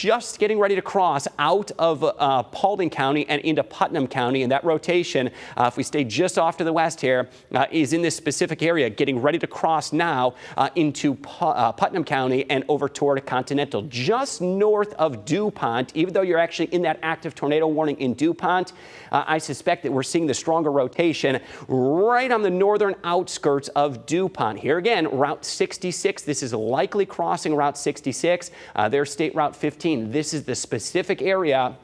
just getting ready to cross out of Paulding County and into Putnam County. And that rotation, if we stay just off to the west here, is in this specific area, getting ready to cross now into Putnam County and over toward Continental, just north of DuPont. Even though you're actually in that active tornado warning in DuPont, I suspect that we're seeing the stronger rotation right on the northern outskirts of DuPont. Here again, Route 66. This is likely crossing Route 66. There's State Route 15. This is the specific area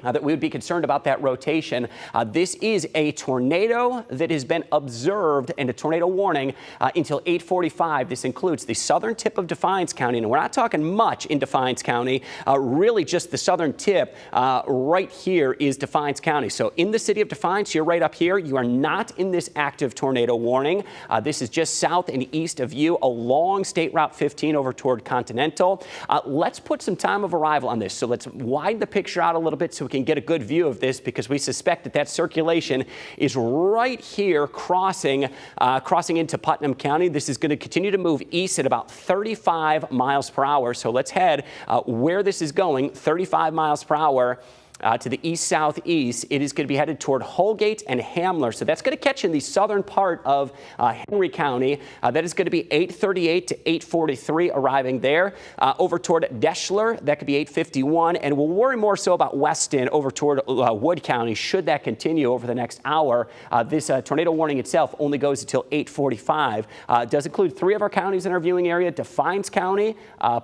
that we would be concerned about that rotation. This is a tornado that has been observed and a tornado warning until 8:45. This includes the southern tip of Defiance County. And we're not talking much in Defiance County, really just the southern tip right here is Defiance County. So in the city of Defiance, you're right up here. You are not in this active tornado warning. This is just south and east of you along State Route 15 over toward Continental. Let's put some time of arrival on this. So let's widen the picture out a little bit so we can get a good view of this, because we suspect that that circulation is right here crossing into Putnam County. This is going to continue to move east at about 35 miles per hour. So let's head where this is going, 35 miles per hour. To the east-southeast, it is going to be headed toward Holgate and Hamler. So that's going to catch in the southern part of Henry County. That is going to be 8:38 to 8:43 arriving there. Over toward Deschler, that could be 8:51. And we'll worry more so about Weston over toward Wood County should that continue over the next hour. This tornado warning itself only goes until 8:45. It does include 3 of our counties in our viewing area: Defiance County,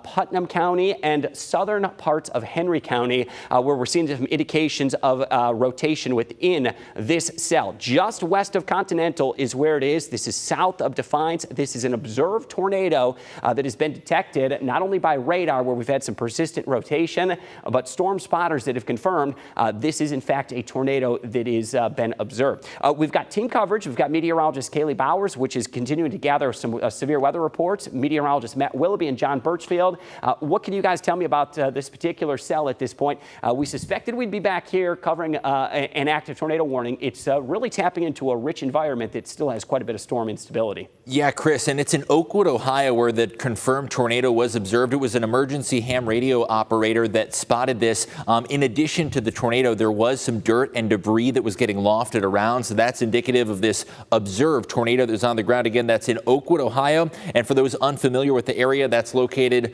Putnam County, and southern parts of Henry County, where we're seeing some indications of rotation within this cell. Just west of Continental is where it is. This is south of Defiance. This is an observed tornado that has been detected not only by radar, where we've had some persistent rotation, but storm spotters that have confirmed this is in fact a tornado that has been observed. We've got team coverage. We've got meteorologist Kaylee Bowers, which is continuing to gather some severe weather reports. Meteorologist Matt Willoughby and John Birchfield. What can you guys tell me about this particular cell at this point? We suspected we'd be back here covering an active tornado warning. It's really tapping into a rich environment that still has quite a bit of storm instability. Yeah, Chris, and it's in Oakwood, Ohio, where the confirmed tornado was observed. It was an emergency ham radio operator that spotted this. In addition to the tornado, there was some dirt and debris that was getting lofted around. So that's indicative of this observed tornado that was on the ground. Again, that's in Oakwood, Ohio. And for those unfamiliar with the area, that's located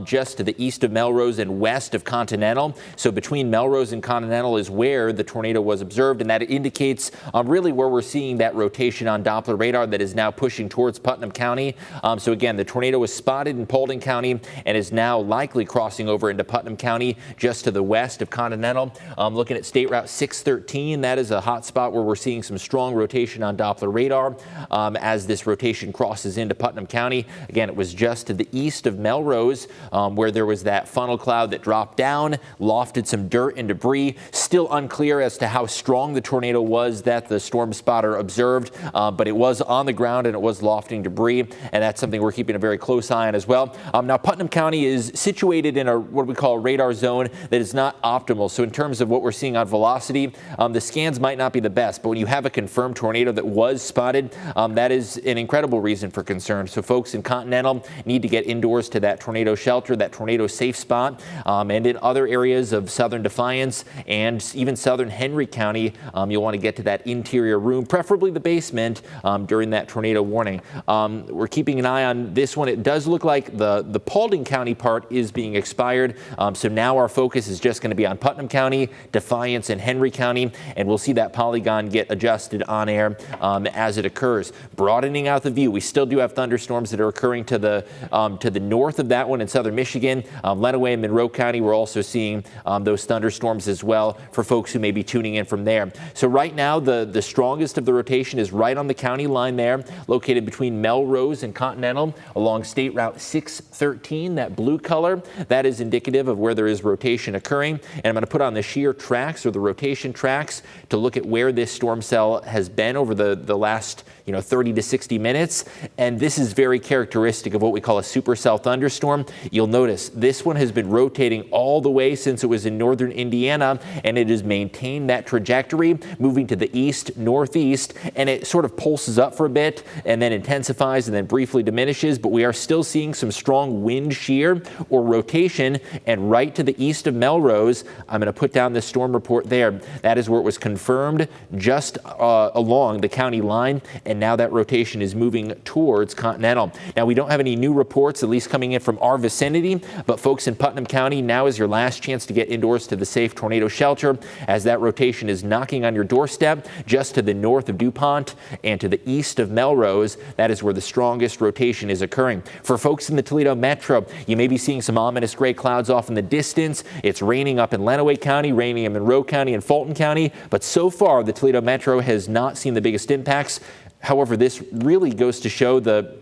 just to the east of Melrose and west of Continental. So between Melrose and Continental is where the tornado was observed, and that indicates really where we're seeing that rotation on Doppler radar that is now pushing towards Putnam County. So again, the tornado was spotted in Paulding County and is now likely crossing over into Putnam County just to the west of Continental. Looking at State Route 613, that is a hot spot where we're seeing some strong rotation on Doppler radar as this rotation crosses into Putnam County. Again, it was just to the east of Melrose where there was that funnel cloud that dropped down, lofted some dirt and debris. Still unclear as to how strong the tornado was that the storm spotter observed, but it was on the ground and it was lofting debris, and that's something we're keeping a very close eye on as well. Now, Putnam County is situated in what we call a radar zone that is not optimal. So in terms of what we're seeing on velocity, the scans might not be the best, but when you have a confirmed tornado that was spotted, that is an incredible reason for concern. So folks in Continental need to get indoors to that tornado shelter, that tornado safe spot, and in other areas of southern Defiance and even southern Henry County, you'll want to get to that interior room, preferably the basement, during that tornado warning. We're keeping an eye on this one. It does look like the Paulding County part is being expired. So now our focus is just going to be on Putnam County, Defiance, and Henry County, and we'll see that polygon get adjusted on air as it occurs. Broadening out the view, we still do have thunderstorms that are occurring to the north of that one in southern Michigan. Lenawee and Monroe County, we're also seeing those thunderstorms as well for folks who may be tuning in from there. So right now, the strongest of the rotation is right on the county line there, located between Melrose and Continental along State Route 613, that blue color. That is indicative of where there is rotation occurring. And I'm going to put on the shear tracks or the rotation tracks to look at where this storm cell has been over the last 30 to 60 minutes. And this is very characteristic of what we call a supercell thunderstorm. You'll notice this one has been rotating all the way since it was in northern Indiana Indiana, and it has maintained that trajectory, moving to the east, northeast, and it sort of pulses up for a bit and then intensifies and then briefly diminishes, but we are still seeing some strong wind shear or rotation, and right to the east of Melrose, I'm going to put down this storm report there. That is where it was confirmed, just along the county line, and now that rotation is moving towards Continental. Now, we don't have any new reports, at least coming in from our vicinity, but folks in Putnam County, now is your last chance to get indoors to the safe tornado shelter, as that rotation is knocking on your doorstep just to the north of DuPont and to the east of Melrose. That is where the strongest rotation is occurring. For folks in the Toledo metro, you may be seeing some ominous gray clouds off in the distance. It's raining up in Lenawee County, raining in Monroe County and Fulton County, but so far the Toledo metro has not seen the biggest impacts. However, this really goes to show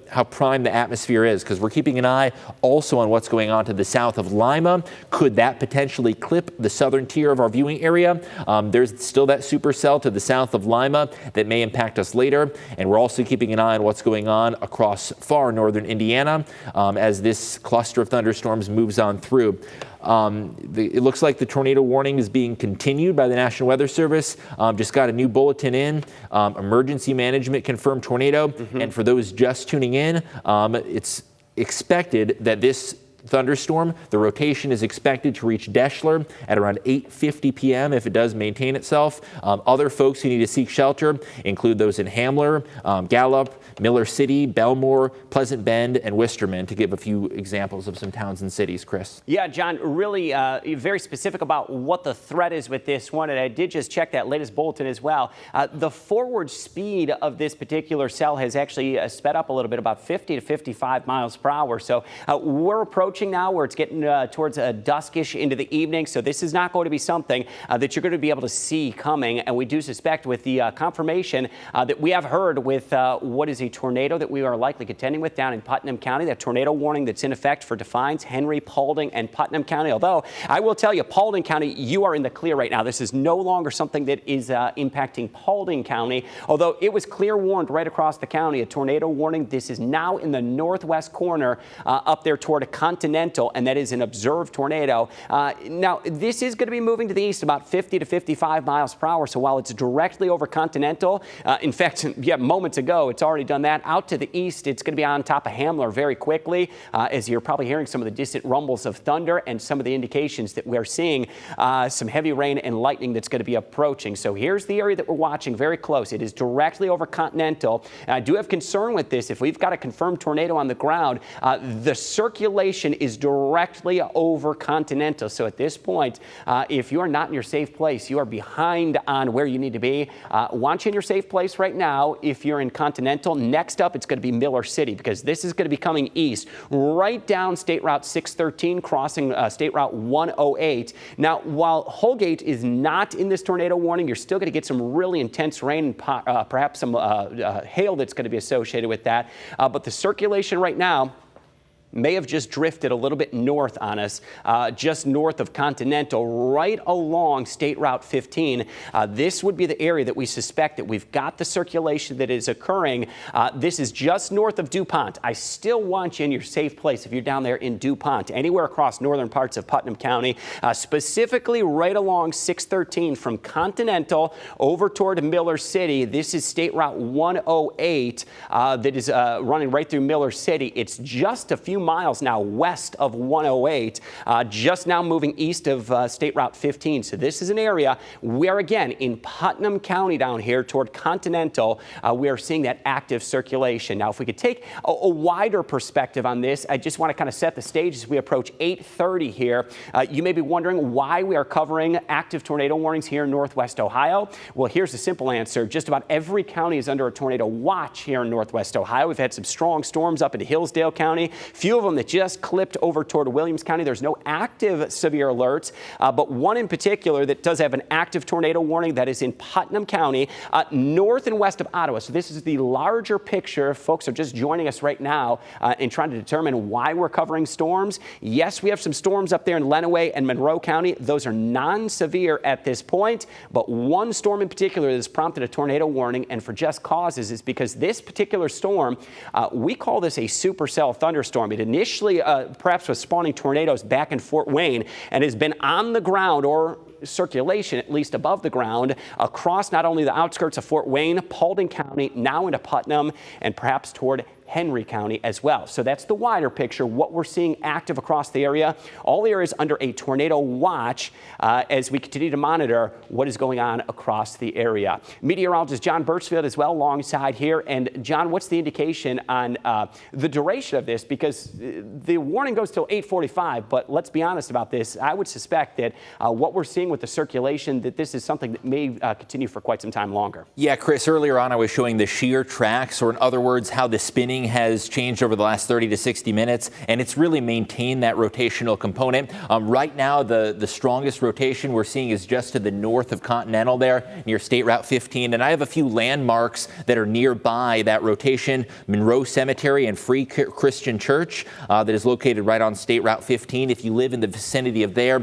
how prime the atmosphere is, because we're keeping an eye also on what's going on to the south of Lima. Could that potentially clip the southern tier of our viewing area? There's still that supercell to the south of Lima that may impact us later. And we're also keeping an eye on what's going on across far northern Indiana as this cluster of thunderstorms moves on through. It looks like the tornado warning is being continued by the National Weather Service. Just got a new bulletin in. Emergency management confirmed tornado. And for those just tuning in, it's expected that this thunderstorm, the rotation is expected to reach Deschler at around 8:50 p.m. if it does maintain itself. Other folks who need to seek shelter include those in Hamler, Gallup, Miller City, Belmore, Pleasant Bend, and Wisterman, to give a few examples of some towns and cities. Chris. Yeah, John, really very specific about what the threat is with this one, and I did just check that latest bulletin as well. The forward speed of this particular cell has actually sped up a little bit, about 50 to 55 miles per hour. So we're approaching now where it's getting towards duskish into the evening, so this is not going to be something that you're going to be able to see coming, and we do suspect with the confirmation that we have heard with what is a tornado that we are likely contending with down in Putnam County, that tornado warning that's in effect for Defiance, Henry, Paulding, and Putnam County. Although I will tell you, Paulding County, you are in the clear right now. This is no longer something that is impacting Paulding County, although it was clear warned right across the county, a tornado warning. This is now in the northwest corner up there toward a Continental, and that is an observed tornado. Now, this is going to be moving to the east about 50 to 55 miles per hour, so while it's directly over Continental, in fact, yeah, moments ago, it's already done that. Out to the east, it's going to be on top of Hamler very quickly, as you're probably hearing some of the distant rumbles of thunder and some of the indications that we're seeing some heavy rain and lightning that's going to be approaching. So here's the area that we're watching very close. It is directly over Continental. And I do have concern with this. If we've got a confirmed tornado on the ground, the circulation is directly over Continental. So at this point, if you are not in your safe place, you are behind on where you need to be. Want you in your safe place right now if you're in Continental. Next up, it's going to be Miller City, because this is going to be coming east, right down State Route 613, crossing State Route 108. Now, while Holgate is not in this tornado warning, you're still going to get some really intense rain and perhaps some hail that's going to be associated with that. But the circulation right now may have just drifted a little bit north on us, just north of Continental, right along State Route 15. This would be the area that we suspect that we've got the circulation that is occurring. This is just north of DuPont. I still want you in your safe place if you're down there in DuPont, anywhere across northern parts of Putnam County, specifically right along 613 from Continental over toward Miller City. This is State Route 108 that is running right through Miller City. It's just a few miles now west of 108, just now moving east of State Route 15. So this is an area where, again, in Putnam County down here toward Continental, we are seeing that active circulation. Now, if we could take a wider perspective on this, I just want to kind of set the stage as we approach 8:30 here. You may be wondering why we are covering active tornado warnings here in Northwest Ohio. Well, here's the simple answer. Just about every county is under a tornado watch here in Northwest Ohio. We've had some strong storms up into Hillsdale County. Few of them that just clipped over toward Williams County. There's no active severe alerts, but one in particular that does have an active tornado warning, that is in Putnam County, north and west of Ottawa. So this is the larger picture. Folks are just joining us right now in trying to determine why we're covering storms. Yes, we have some storms up there in Lenawee and Monroe County. Those are non-severe at this point, but one storm in particular that has prompted a tornado warning, and for just causes, is because this particular storm, we call this a supercell thunderstorm. It responded. Initially, perhaps was spawning tornadoes back in Fort Wayne and has been on the ground or circulation, at least above the ground, across not only the outskirts of Fort Wayne, Paulding County, now into Putnam, and perhaps toward Henry County as well. So that's the wider picture, what we're seeing active across the area. All areas under a tornado watch as we continue to monitor what is going on across the area. Meteorologist John Birchfield as well alongside here. And John, what's the indication on the duration of this? Because the warning goes till 8:45, but let's be honest about this. I would suspect that what we're seeing with the circulation, that this is something that may continue for quite some time longer. Yeah, Chris, earlier on I was showing the shear tracks, or in other words, how the spinning has changed over the last 30 to 60 minutes, and it's really maintained that rotational component. Right now, the strongest rotation we're seeing is just to the north of Continental there, near State Route 15, and I have a few landmarks that are nearby that rotation. Monroe Cemetery and Free Christian Church that is located right on State Route 15. If you live in the vicinity of there,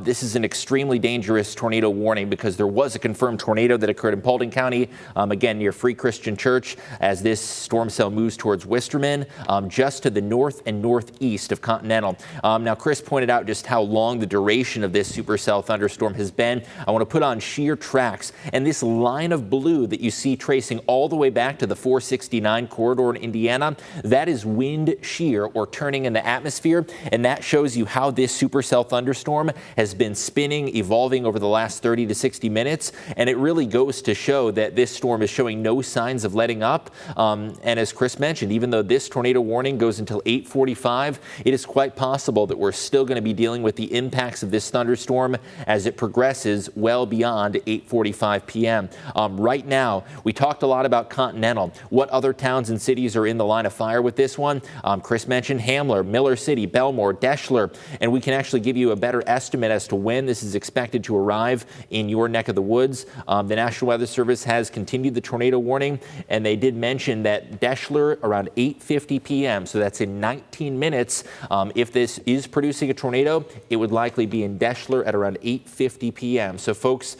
this is an extremely dangerous tornado warning because there was a confirmed tornado that occurred in Paulding County, again near Free Christian Church, as this storm cell moves towards Wisterman, just to the north and northeast of Continental. Now, Chris pointed out just how long the duration of this supercell thunderstorm has been. I want to put on shear tracks, and this line of blue that you see tracing all the way back to the 469 corridor in Indiana, that is wind shear, or turning in the atmosphere, and that shows you how this supercell thunderstorm has been spinning, evolving over the last 30 to 60 minutes, and it really goes to show that this storm is showing no signs of letting up. And as Chris mentioned, even though this tornado warning goes until 8:45, it is quite possible that we're still going to be dealing with the impacts of this thunderstorm as it progresses well beyond 8:45 p.m. Right now, we talked a lot about Continental. What other towns and cities are in the line of fire with this one? Chris mentioned Hamler, Miller City, Belmore, Deschler, and we can actually give you a better estimate as to when this is expected to arrive in your neck of the woods. The National Weather Service has continued the tornado warning, and they did mention that Deschler around 8:50 p.m. So that's in 19 minutes. If this is producing a tornado, it would likely be in Deschler at around 8:50 p.m. So folks,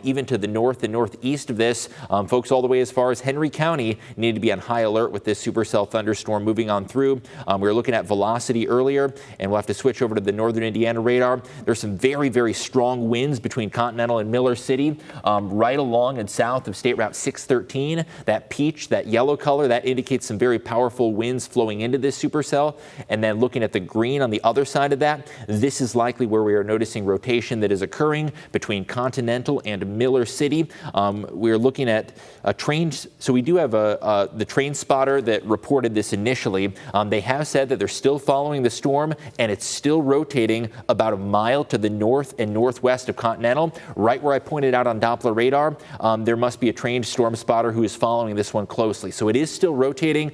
even to the north and northeast of this, folks all the way as far as Henry County need to be on high alert with this supercell thunderstorm moving on through. We were looking at velocity earlier, and we'll have to switch over to the northern Indiana radar. There's some very, very strong winds between Continental and Miller City, right along and south of State Route 613. That peach, that yellow color, that indicates some very powerful winds flowing into this supercell. And then looking at the green on the other side of that, this is likely where we are noticing rotation that is occurring between Continental and Miller City. We're looking at trains. So we do have the train spotter that reported this initially. They have said that they're still following the storm, and it's still rotating about a mile to the north and northwest of Continental. Right where I pointed out on Doppler radar, there must be a trained storm spotter who is following this one closely. So it is still rotating.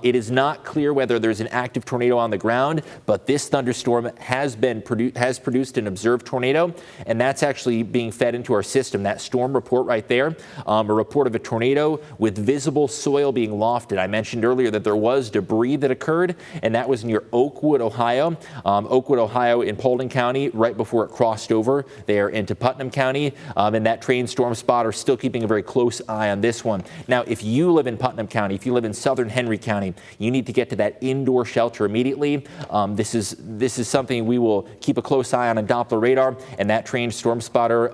It is not clear whether there's an active tornado on the ground, but this thunderstorm has produced an observed tornado, and that's actually being fed into our system. That storm report right there, a report of a tornado with visible soil being lofted. I mentioned earlier that there was debris that occurred, and that was near Oakwood, Ohio. Oakwood, Ohio in Paulding County, right before it crossed over there into Putnam County, and that trained storm spotter still keeping a very close eye on this one. Now, if you live in Putnam County, if you live in southern Henry County, you need to get to that indoor shelter immediately. This is something we will keep a close eye on Doppler radar, and that trained storm spotter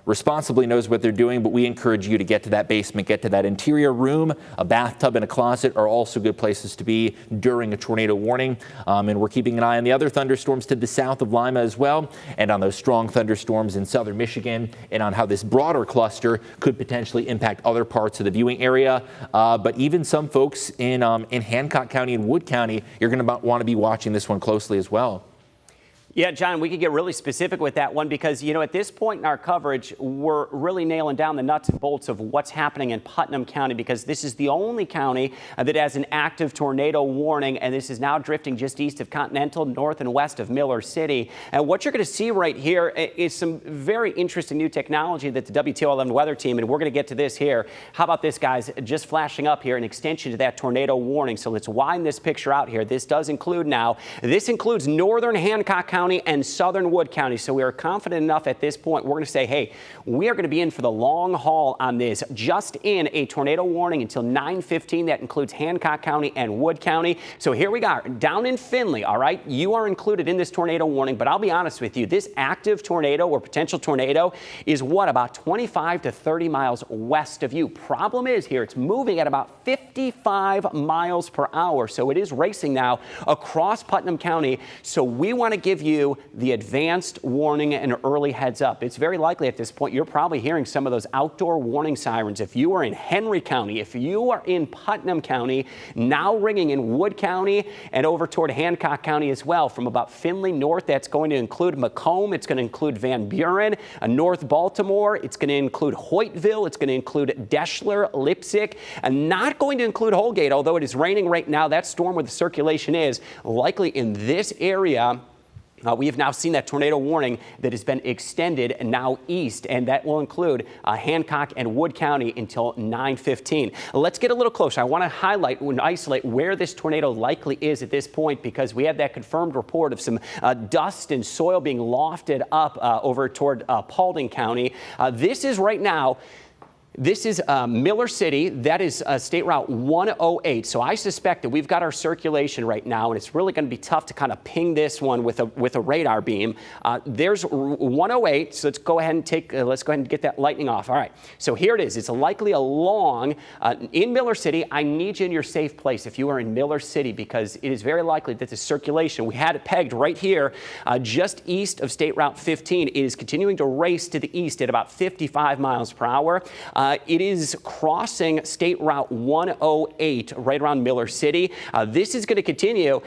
responsibly knows what they're doing, but we encourage you to get to that basement, get to that interior room. A bathtub and a closet are also good places to be during a tornado warning. And we're keeping an eye on the other thunderstorms to the south of Lima as well, and on those strong thunderstorms in southern Michigan, and on how this broader cluster could potentially impact other parts of the viewing area. But even some folks in Hancock County and Wood County, you're going to want to be watching this one closely as well. Yeah, John, we could get really specific with that one because, you know, at this point in our coverage, we're really nailing down the nuts and bolts of what's happening in Putnam County because this is the only county that has an active tornado warning, and this is now drifting just east of Continental, north and west of Miller City. And what you're going to see right here is some very interesting new technology that the WTOL 11 weather team, and we're going to get to this here. How about this, guys? Just flashing up here, an extension to that tornado warning. So let's widen this picture out here. This includes northern Hancock County County and southern Wood County. So we are confident enough at this point, we're going to say, hey, we are going to be in for the long haul on this. Just in a tornado warning until 9:15. That includes Hancock County and Wood County. So here we go, down in Findlay, all right? You are included in this tornado warning, but I'll be honest with you, this active tornado or potential tornado is what, about 25 to 30 miles west of you. Problem is here, it's moving at about 55 miles per hour. So it is racing now across Putnam County. So we want to give you the advanced warning and early heads up. It's very likely at this point you're probably hearing some of those outdoor warning sirens. If you are in Henry County, if you are in Putnam County, now ringing in Wood County and over toward Hancock County as well. From about Findlay north, that's going to include Macomb, it's going to include Van Buren, North Baltimore, it's going to include Hoytville, it's going to include Deschler, Leipzig, and not going to include Holgate, although it is raining right now. That storm where the circulation is likely in this area. We have now seen that tornado warning that has been extended and now east, and that will include Hancock and Wood County until 9:15. Let's get a little closer. I want to highlight and isolate where this tornado likely is at this point, because we have that confirmed report of some dust and soil being lofted up over toward Paulding County. This is right now. This is Miller City. That is State Route 108. So I suspect that we've got our circulation right now, and it's really going to be tough to kind of ping this one with a radar beam. There's 108. So let's go ahead and get that lightning off. All right. So here it is. It's likely along in Miller City. I need you in your safe place if you are in Miller City, because it is very likely that the circulation, we had it pegged right here just east of State Route 15. It is continuing to race to the east at about 55 miles per hour. It is crossing State Route 108 right around Miller City. This is going to continue.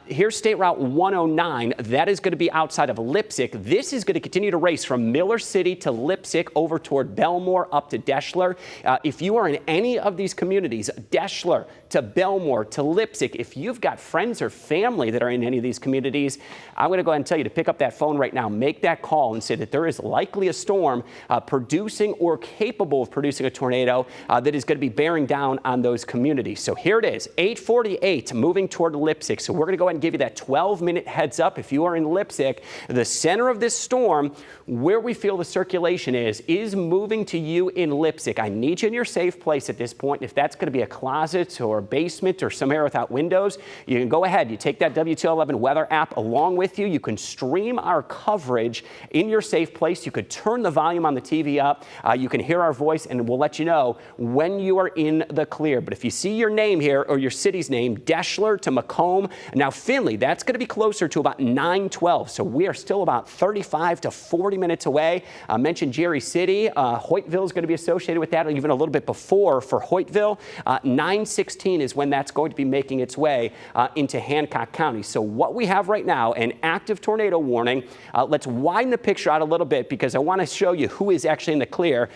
Here's State Route 109. That is going to be outside of Leipzig. This is going to continue to race from Miller City to Leipzig over toward Belmore up to Deschler. If you are in any of these communities, Deschler to Belmore to Leipzig, if you've got friends or family that are in any of these communities, I'm going to go ahead and tell you to pick up that phone right now, make that call and say that there is likely a storm producing or capable of producing a tornado that is going to be bearing down on those communities. So here it is, 8:48, moving toward Leipzig. So we're going to go ahead and give you that 12-minute heads up. If you are in Leipzig, the center of this storm, where we feel the circulation is moving to you in Leipzig. I need you in your safe place at this point. If that's going to be a closet or a basement or somewhere without windows, you can go ahead. You take that WTOL 11 weather app along with you. You can stream our coverage in your safe place. You could turn the volume on the TV up. You can hear our voice, and we'll let you know when you are in the clear. But if you see your name here, or your city's name, Deschler to Macomb, now Findlay, that's going to be closer to about 9:12. So we are still about 35 to 40 minutes away. I mentioned Jerry City. Hoytville is going to be associated with that, or even a little bit before for Hoytville. 9:16 is when that's going to be making its way into Hancock County. So what we have right now, an active tornado warning. Let's widen the picture out a little bit, because I want to show you who is actually in the clear.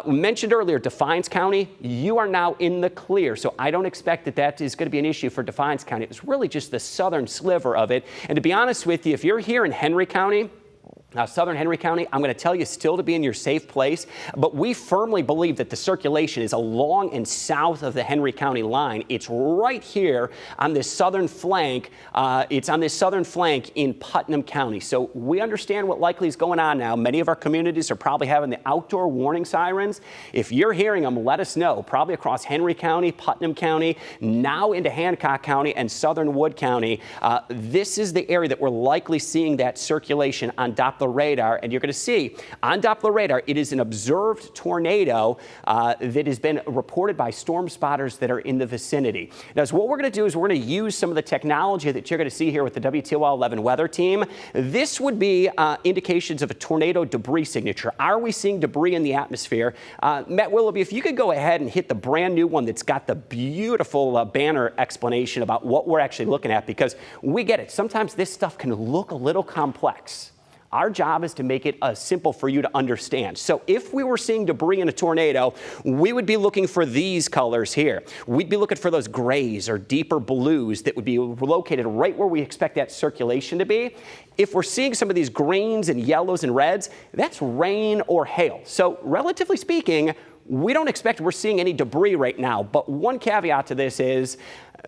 We mentioned earlier, Defiance County, you are now in the clear. So I don't expect that is going to be an issue for Defiance County. It was really just the southern sliver of it. And to be honest with you, if you're here in Henry County, southern Henry County, I'm going to tell you still to be in your safe place, but we firmly believe that the circulation is along and south of the Henry County line. It's right here on this southern flank. It's on this southern flank in Putnam County. So we understand what likely is going on now. Many of our communities are probably having the outdoor warning sirens. If you're hearing them, let us know. Probably across Henry County, Putnam County, now into Hancock County and southern Wood County. This is the area that we're likely seeing that circulation on Doppler radar, and you're going to see on Doppler radar it is an observed tornado that has been reported by storm spotters that are in the vicinity. Now, so what we're going to do is we're going to use some of the technology that you're going to see here with the WTOL 11 weather team. This would be indications of a tornado debris signature. Are we seeing debris in the atmosphere? Matt Willoughby, if you could go ahead and hit the brand new one that's got the beautiful banner explanation about what we're actually looking at, because we get it. Sometimes this stuff can look a little complex. Our job is to make it simple for you to understand. So if we were seeing debris in a tornado, we would be looking for these colors here. We'd be looking for those grays or deeper blues that would be located right where we expect that circulation to be. If we're seeing some of these greens and yellows and reds, that's rain or hail. So relatively speaking, we don't expect we're seeing any debris right now. But one caveat to this is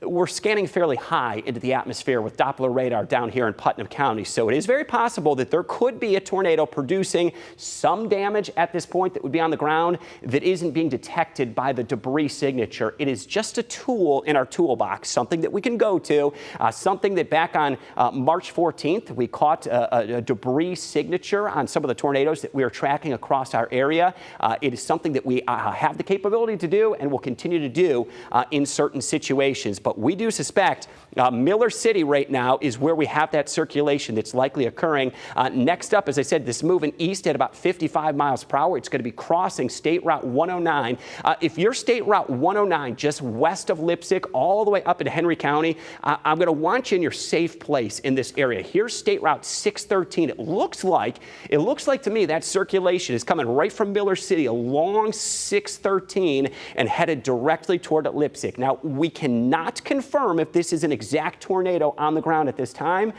we're scanning fairly high into the atmosphere with Doppler radar down here in Putnam County. So it is very possible that there could be a tornado producing some damage at this point that would be on the ground that isn't being detected by the debris signature. It is just a tool in our toolbox, something that we can go to, something that back on March 14th, we caught a debris signature on some of the tornadoes that we are tracking across our area. It is something that we have the capability to do and will continue to do in certain situations. But we do suspect Miller City right now is where we have that circulation that's likely occurring. Next up, as I said, this moving east at about 55 miles per hour. It's going to be crossing State Route 109. If you're State Route 109, just west of Leipzig, all the way up into Henry County, I'm going to want you in your safe place in this area. Here's State Route 613. It looks like to me that circulation is coming right from Miller City along 613 and headed directly toward Leipzig. Now, we cannot confirm if this is an exact tornado on the ground at this time.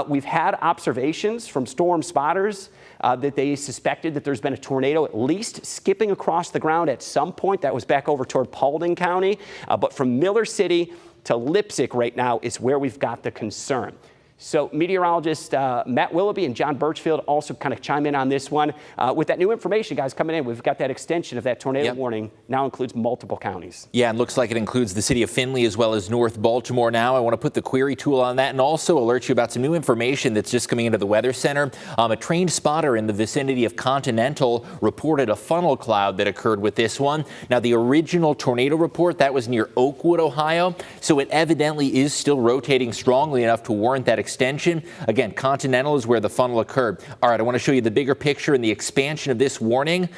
We've had observations from storm spotters that they suspected that there's been a tornado at least skipping across the ground at some point. That was back over toward Paulding County. But from Miller City to Leipzig right now is where we've got the concern. So meteorologist Matt Willoughby and John Birchfield also kind of chime in on this one. With that new information, guys, coming in, we've got that extension of that tornado warning now includes multiple counties. Yeah, and looks like it includes the city of Findlay as well as North Baltimore now. I want to put the query tool on that and also alert you about some new information that's just coming into the Weather Center. A trained spotter in the vicinity of Continental reported a funnel cloud that occurred with this one. Now, the original tornado report, that was near Oakwood, Ohio, so it evidently is still rotating strongly enough to warrant that extension. Again, Continental is where the funnel occurred. All right, I want to show you the bigger picture and the expansion of this warning.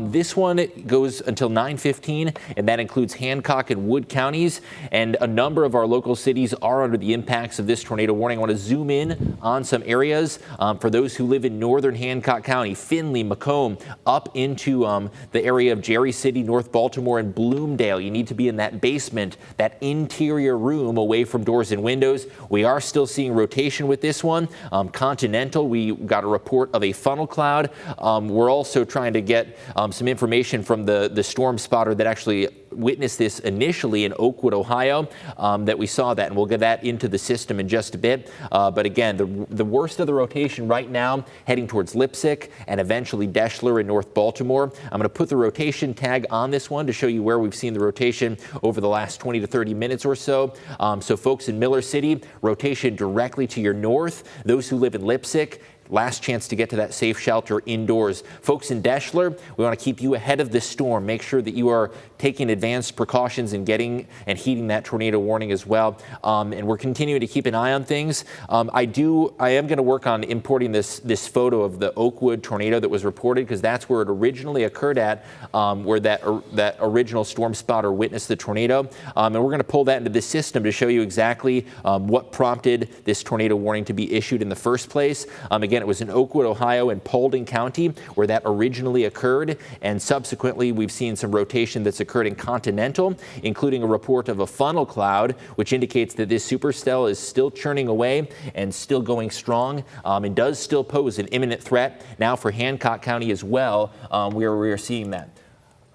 This one goes until 9:15, and that includes Hancock and Wood counties. And a number of our local cities are under the impacts of this tornado warning. I want to zoom in on some areas for those who live in northern Hancock County, Findlay, Macomb, up into the area of Jerry City, North Baltimore, and Bloomdale. You need to be in that basement, that interior room away from doors and windows. We are still seeing rotation with this one. Continental, we got a report of a funnel cloud. We're also trying to get some information from the storm spotter that actually witnessed this initially in Oakwood, Ohio, that we saw that, and we'll get that into the system in just a bit. But again, the worst of the rotation right now heading towards Leipzig and eventually Deschler in North Baltimore. I'm going to put the rotation tag on this one to show you where we've seen the rotation over the last 20 to 30 minutes or so. So folks in Miller City, rotation directly to your north. Those who live in Leipzig, last chance to get to that safe shelter indoors. Folks in Deschler, we want to keep you ahead of this storm. Make sure that you are taking advanced precautions and getting and heeding that tornado warning as well. And we're continuing to keep an eye on things. I am going to work on importing this photo of the Oakwood tornado that was reported, because that's where it originally occurred at, where that original storm spotter witnessed the tornado. And we're going to pull that into the system to show you exactly what prompted this tornado warning to be issued in the first place. Again, it was in Oakwood, Ohio, and Paulding County where that originally occurred, and subsequently we've seen some rotation that's occurred in Continental, including a report of a funnel cloud, which indicates that this supercell is still churning away and still going strong, and does still pose an imminent threat now for Hancock County as well, where we are seeing that.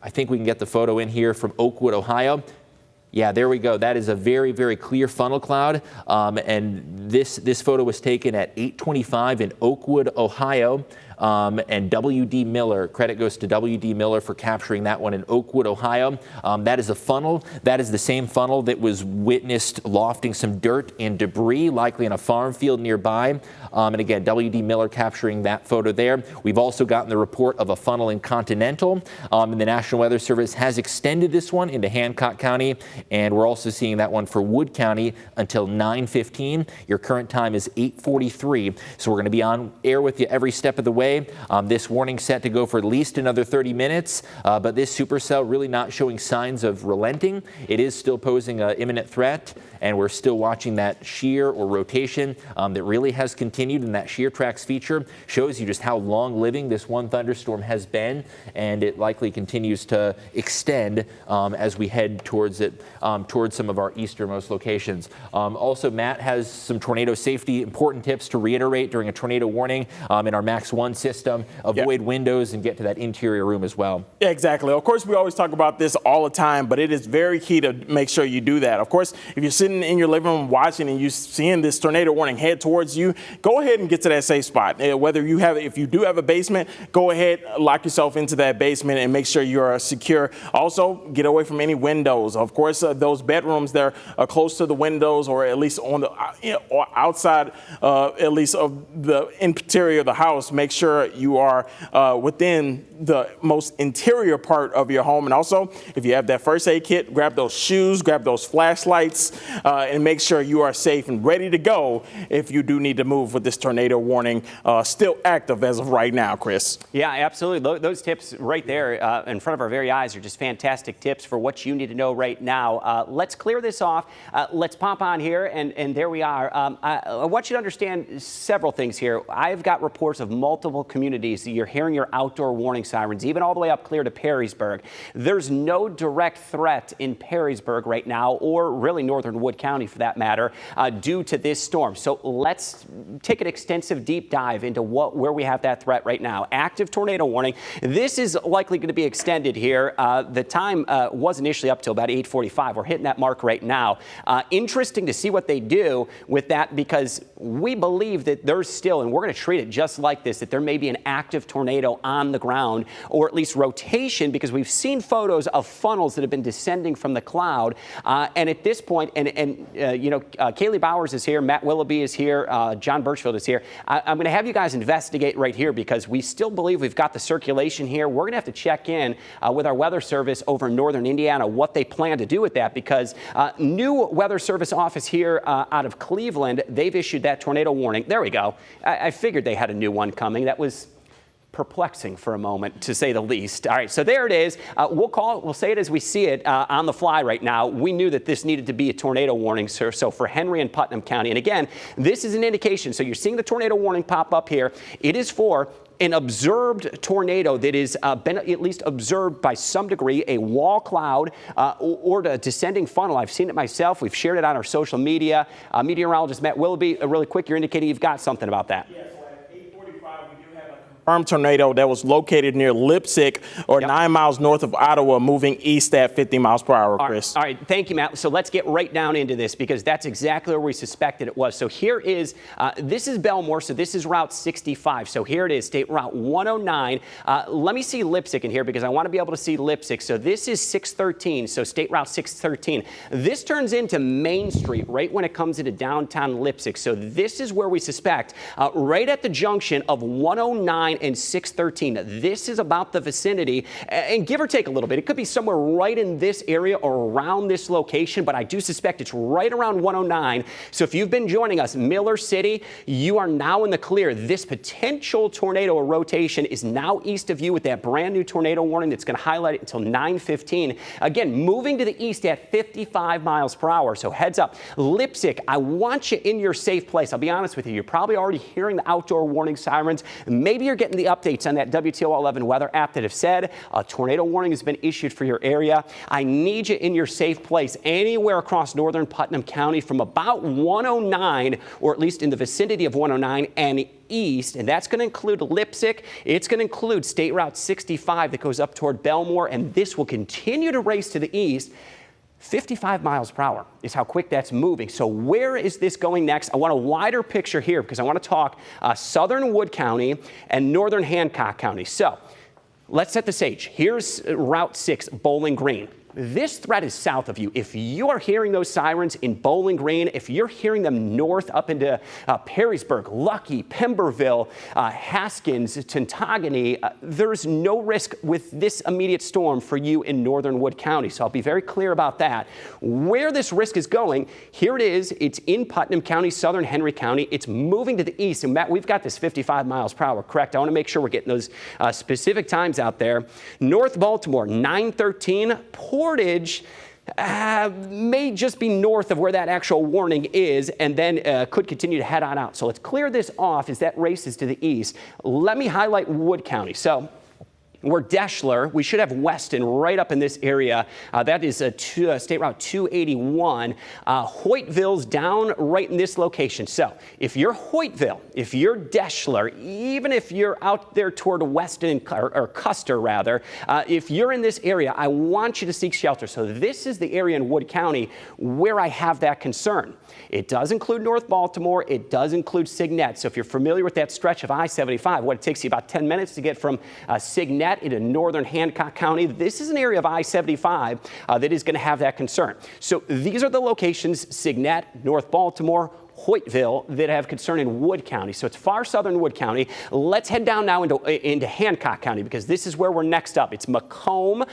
I think we can get the photo in here from Oakwood, Ohio. Yeah, there we go. That is a very, very clear funnel cloud. And this photo was taken at 8:25 in Oakwood, Ohio. And W.D. Miller, credit goes to W.D. Miller for capturing that one in Oakwood, Ohio. That is a funnel. That is the same funnel that was witnessed lofting some dirt and debris, likely in a farm field nearby. And again, W.D. Miller capturing that photo there. We've also gotten the report of a funnel in Continental. And the National Weather Service has extended this one into Hancock County. And we're also seeing that one for Wood County until 9:15. Your current time is 8:43. So we're going to be on air with you every step of the way. This warning set to go for at least another 30 minutes, but this supercell really not showing signs of relenting. It is still posing an imminent threat, and we're still watching that shear or rotation that really has continued, and that shear tracks feature shows you just how long-living this one thunderstorm has been, and it likely continues to extend as we head towards it towards some of our easternmost locations. Also, Matt has some tornado safety important tips to reiterate during a tornado warning in our Max 1 system. Avoid windows and get to that interior room as well. Yeah, exactly. Of course, we always talk about this all the time, but it is very key to make sure you do that. Of course, if you're sitting in your living room watching and you're seeing this tornado warning head towards you, go ahead and get to that safe spot. If you do have a basement, go ahead, lock yourself into that basement and make sure you are secure. Also, get away from any windows. Of course, those bedrooms that are close to the windows, or at least on the or outside, at least of the interior of the house, make sure you are within the most interior part of your home. And also, if you have that first aid kit, grab those shoes, grab those flashlights, and make sure you are safe and ready to go if you do need to move with this tornado warning still active as of right now, Chris. Yeah, absolutely. Those tips right there in front of our very eyes are just fantastic tips for what you need to know right now. Let's clear this off. Let's pop on here, and there we are. I want you to understand several things here. I've got reports of multiple communities that you're hearing your outdoor warning sirens, even all the way up clear to Perrysburg. There's no direct threat in Perrysburg right now, or really northern Wood County for that matter, due to this storm. So let's take an extensive deep dive into where we have that threat right now. Active tornado warning. This is likely going to be extended here. The time was initially up till about 8:45. We're hitting that mark right now. Interesting to see what they do with that, because we believe that there's still, and we're going to treat it just like this, that there may be an active tornado on the ground, or at least rotation, because we've seen photos of funnels that have been descending from the cloud. And at this point, Kaylee Bowers is here, Matt Willoughby is here, John Birchfield is here. I'm going to have you guys investigate right here, because we still believe we've got the circulation here. We're going to have to check in with our weather service over in northern Indiana, what they plan to do with that, because new weather service office here out of Cleveland, they've issued that tornado warning. There we go. I figured they had a new one coming. That was perplexing for a moment, to say the least. All right, so there it is. We'll say it as we see it on the fly right now. We knew that this needed to be a tornado warning, sir. So for Henry and Putnam County, and again, this is an indication. So you're seeing the tornado warning pop up here. It is for an observed tornado that is been at least observed by some degree, a wall cloud or a descending funnel. I've seen it myself. We've shared it on our social media. Meteorologist Matt Willoughby, really quick, you're indicating you've got something about that. Yes. Confirmed tornado that was located near Leipzig, or 9 miles north of Ottawa, moving east at 50 miles per hour, Chris. All right, thank you, Matt. So let's get right down into this, because that's exactly where we suspected it was. So here is, this is Belmore, so this is Route 65. So here it is, State Route 109. Let me see Leipzig in here, because I want to be able to see Leipzig. So this is 613, so State Route 613. This turns into Main Street right when it comes into downtown Leipzig. So this is where we suspect, right at the junction of 109 and 613. This is about the vicinity, and give or take a little bit. It could be somewhere right in this area or around this location, but I do suspect it's right around 109. So if you've been joining us, Miller City, you are now in the clear. This potential tornado or rotation is now east of you with that brand new tornado warning that's going to highlight it until 9:15. Again, moving to the east at 55 miles per hour. So heads up. Leipzig, I want you in your safe place. I'll be honest with you. You're probably already hearing the outdoor warning sirens. Maybe you're getting the updates on that WTOL 11 weather app that have said a tornado warning has been issued for your area. I need you in your safe place anywhere across northern Putnam County from about 109, or at least in the vicinity of 109 and east, and that's going to include Leipzig. It's going to include State Route 65 that goes up toward Belmore, and this will continue to race to the east. 55 miles per hour is how quick that's moving. So where is this going next? I want a wider picture here, because I want to talk southern Wood County and northern Hancock County. So let's set the stage. Here's Route 6, Bowling Green. This threat is south of you. If you are hearing those sirens in Bowling Green, if you're hearing them north up into Perrysburg, Lucky, Pemberville, Haskins, Tintagony, there's no risk with this immediate storm for you in northern Wood County. So I'll be very clear about that. Where this risk is going, here it is. It's in Putnam County, southern Henry County. It's moving to the east. And Matt, we've got this 55 miles per hour, correct? I want to make sure we're getting those specific times out there. North Baltimore, 913. Portage may just be north of where that actual warning is, and then could continue to head on out. So let's clear this off as that races to the east. Let me highlight Wood County. So We're Deschler. We should have Weston right up in this area. That is State Route 281. Hoytville's down right in this location. So if you're Hoytville, if you're Deschler, even if you're out there toward Weston or Custer rather, if you're in this area, I want you to seek shelter. So this is the area in Wood County where I have that concern. It does include North Baltimore. It does include Signet. So if you're familiar with that stretch of I-75, it takes you about 10 minutes to get from Signet into northern Hancock County. This is an area of I-75 that is going to have that concern. So these are the locations: Signet, North Baltimore, Hoytville, that have concern in Wood County. So it's far southern Wood County. Let's head down now into Hancock County, because this is where we're next up. It's Macomb.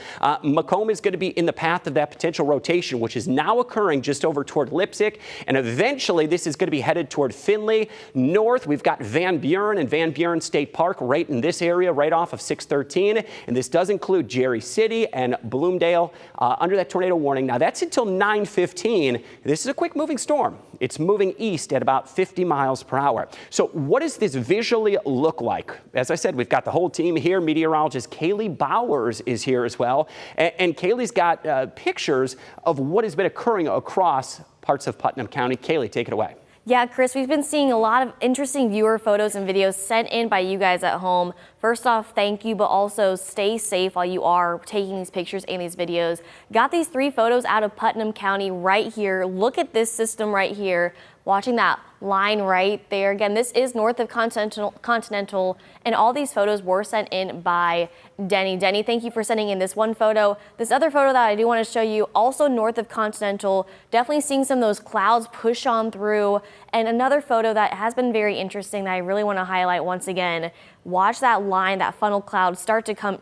Macomb is going to be in the path of that potential rotation, which is now occurring just over toward Leipzig. And eventually this is going to be headed toward Findlay. North, we've got Van Buren and Van Buren State Park right in this area, right off of 613. And this does include Jerry City and Bloomdale under that tornado warning. Now that's until 9:15. This is a quick moving storm. It's moving east at about 50 miles per hour. So what does this visually look like? As I said, we've got the whole team here. Meteorologist Kaylee Bowers is here as well. And Kaylee's got pictures of what has been occurring across parts of Putnam County. Kaylee, take it away. Yeah, Chris, we've been seeing a lot of interesting viewer photos and videos sent in by you guys at home. First off, thank you, but also stay safe while you are taking these pictures and these videos. Got these 3 photos out of Putnam County right here. Look at this system right here. Watching that line right there. Again, this is north of Continental, and all these photos were sent in by Denny. Denny, thank you for sending in this one photo. This other photo that I do want to show you, also north of Continental, definitely seeing some of those clouds push on through. And another photo that has been very interesting that I really want to highlight once again. Watch that line, that funnel cloud start to come.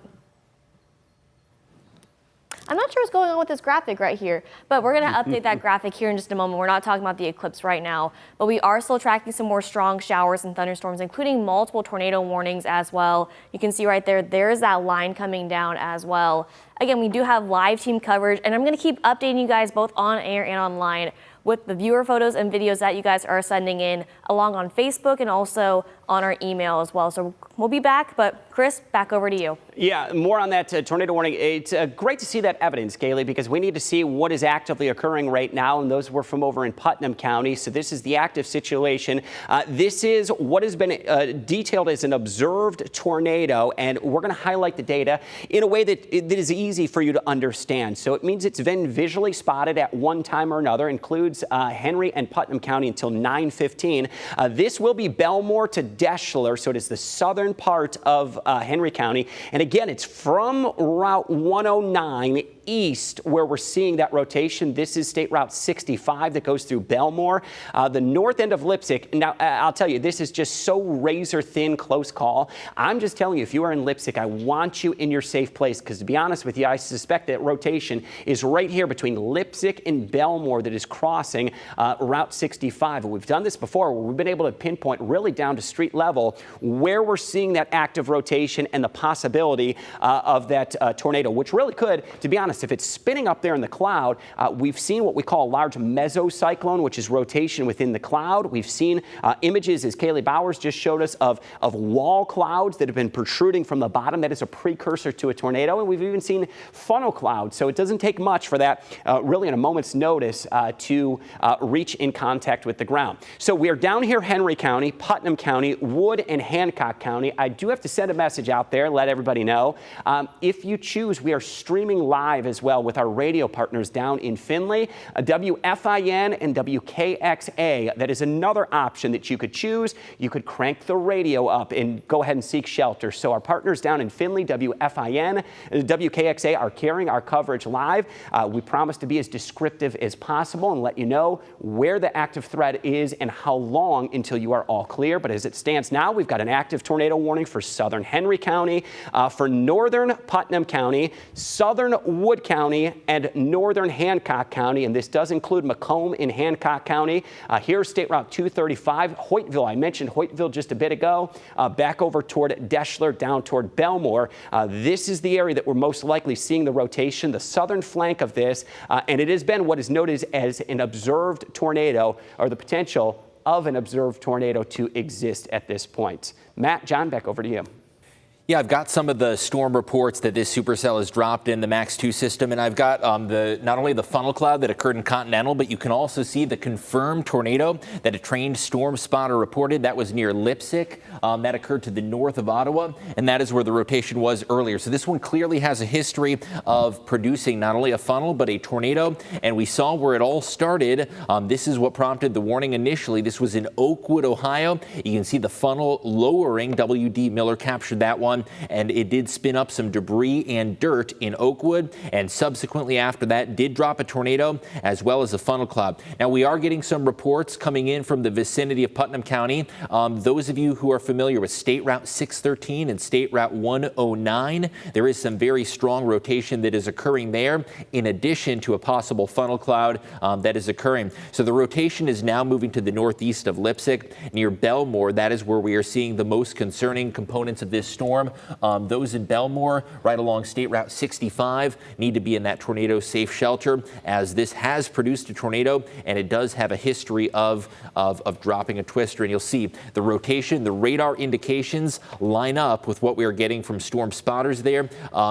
I'm not sure what's going on with this graphic right here, but we're going to update that graphic here in just a moment. We're not talking about the eclipse right now, but we are still tracking some more strong showers and thunderstorms, including multiple tornado warnings as well. You can see right there, there's that line coming down as well. Again, we do have live team coverage, and I'm going to keep updating you guys both on air and online with the viewer photos and videos that you guys are sending in, along on Facebook and also on our email as well. So we'll be back, but Chris, back over to you. Yeah, more on that tornado warning. It's great to see that evidence, Kaylee, because we need to see what is actively occurring right now, and those were from over in Putnam County. So this is the active situation. This is what has been detailed as an observed tornado, and we're going to highlight the data in a way that is easy for you to understand. So it means it's been visually spotted at one time or another, includes Henry and Putnam County until 9:15. This will be Belmore to Deschler, so it is the southern part of Henry County. And again, it's from Route 109 east where we're seeing that rotation. This is State Route 65 that goes through Belmore, the north end of Leipzig. Now, I'll tell you, this is just so razor thin, close call. I'm just telling you, if you are in Leipzig, I want you in your safe place, because to be honest with you, I suspect that rotation is right here between Leipzig and Belmore that is crossing Route 65. And we've done this before, where we've been able to pinpoint really down to street level where we're seeing that active rotation and the possibility of that tornado, which really could, to be honest, if it's spinning up there in the cloud, we've seen what we call a large mesocyclone, which is rotation within the cloud. We've seen images, as Kaylee Bowers just showed us, of wall clouds that have been protruding from the bottom. That is a precursor to a tornado. And we've even seen funnel clouds. So it doesn't take much for that, really in a moment's notice, to reach in contact with the ground. So we are down here, Henry County, Putnam County, Wood and Hancock County. I do have to send a message out there, let everybody know. If you choose, we are streaming live as well with our radio partners down in Findlay, WFIN and WKXA. That is another option that you could choose. You could crank the radio up and go ahead and seek shelter. So our partners down in Findlay, WFIN, WKXA, are carrying our coverage live. We promise to be as descriptive as possible and let you know where the active threat is and how long until you are all clear. But as it stands now, we've got an active tornado warning for southern Henry County, for northern Putnam County, southern Wood County, and northern Hancock County. And this does include Macomb in Hancock County. Here's State Route 235, Hoytville. I mentioned Hoytville just a bit ago. Back over toward Deschler, down toward Belmore. This is the area that we're most likely seeing the rotation, the southern flank of this. And it has been what is noted as an observed tornado, or the potential of an observed tornado to exist at this point. Matt, John, back over to you. Yeah, I've got some of the storm reports that this supercell has dropped in the Max 2 system, and I've got not only the funnel cloud that occurred in Continental, but you can also see the confirmed tornado that a trained storm spotter reported. That was near Leipzig. That occurred to the north of Ottawa, and that is where the rotation was earlier. So this one clearly has a history of producing not only a funnel, but a tornado, and we saw where it all started. This is what prompted the warning initially. This was in Oakwood, Ohio. You can see the funnel lowering. W.D. Miller captured that one, and it did spin up some debris and dirt in Oakwood, and subsequently after that did drop a tornado as well as a funnel cloud. Now we are getting some reports coming in from the vicinity of Putnam County. Those of you who are familiar with State Route 613 and State Route 109, there is some very strong rotation that is occurring there in addition to a possible funnel cloud that is occurring. So the rotation is now moving to the northeast of Leipzig near Belmore. That is where we are seeing the most concerning components of this storm. Those in Belmore, right along State Route 65, need to be in that tornado safe shelter, as this has produced a tornado and it does have a history of dropping a twister. And you'll see the rotation, the radar indications line up with what we are getting from storm spotters there.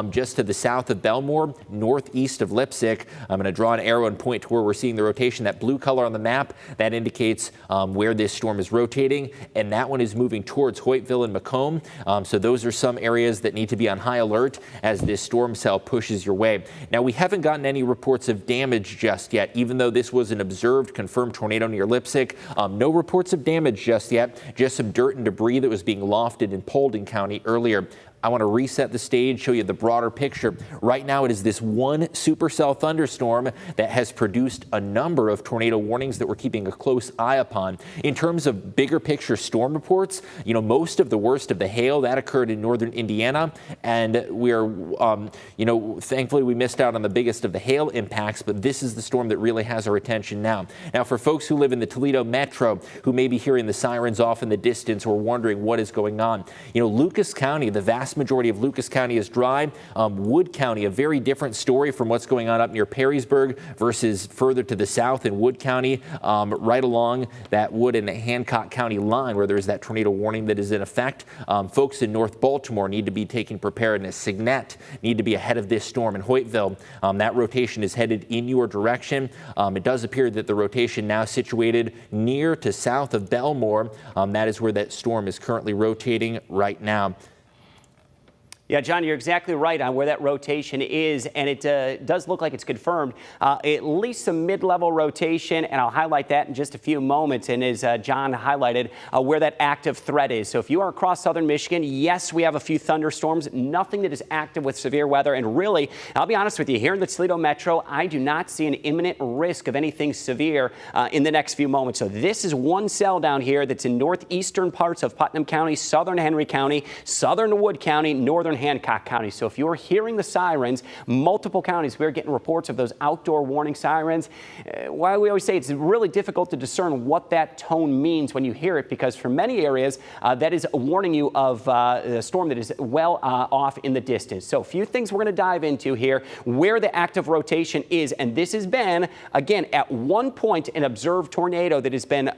Just to the south of Belmore, northeast of Leipzig. I'm going to draw an arrow and point to where we're seeing the rotation. That blue color on the map, that indicates where this storm is rotating, and that one is moving towards Hoytville and Macomb. So those are some areas that need to be on high alert as this storm cell pushes your way. Now, we haven't gotten any reports of damage just yet, even though this was an observed confirmed tornado near Leipzig. No reports of damage just yet, just some dirt and debris that was being lofted in Paulding County earlier. I want to reset the stage, show you the broader picture. Right now, it is this one supercell thunderstorm that has produced a number of tornado warnings that we're keeping a close eye upon. In terms of bigger picture storm reports, most of the worst of the hail that occurred in northern Indiana, and we are, thankfully we missed out on the biggest of the hail impacts, but this is the storm that really has our attention now. Now, for folks who live in the Toledo metro, who may be hearing the sirens off in the distance or wondering what is going on, Lucas County, the vast majority of Lucas County is dry. Wood County, a very different story from what's going on up near Perrysburg versus further to the south in Wood County, right along that Wood and Hancock County line where there's that tornado warning that is in effect. Folks in North Baltimore need to be taking preparedness. Signet need to be ahead of this storm in Hoytville. That rotation is headed in your direction. It does appear that the rotation now situated near to south of Belmore. That is where that storm is currently rotating right now. Yeah, John, you're exactly right on where that rotation is, and it does look like it's confirmed. At least some mid-level rotation, and I'll highlight that in just a few moments, and as John highlighted, where that active threat is. So if you are across southern Michigan, yes, we have a few thunderstorms, nothing that is active with severe weather, and really, I'll be honest with you, here in the Toledo metro, I do not see an imminent risk of anything severe in the next few moments. So this is one cell down here that's in northeastern parts of Putnam County, southern Henry County, southern Wood County, northern Hancock County. So if you're hearing the sirens, multiple counties, we're getting reports of those outdoor warning sirens. Why we always say it's really difficult to discern what that tone means when you hear it, because for many areas, that is warning you of a storm that is well off in the distance. So a few things we're going to dive into here, where the active rotation is. And this has been, again, at one point, an observed tornado that has been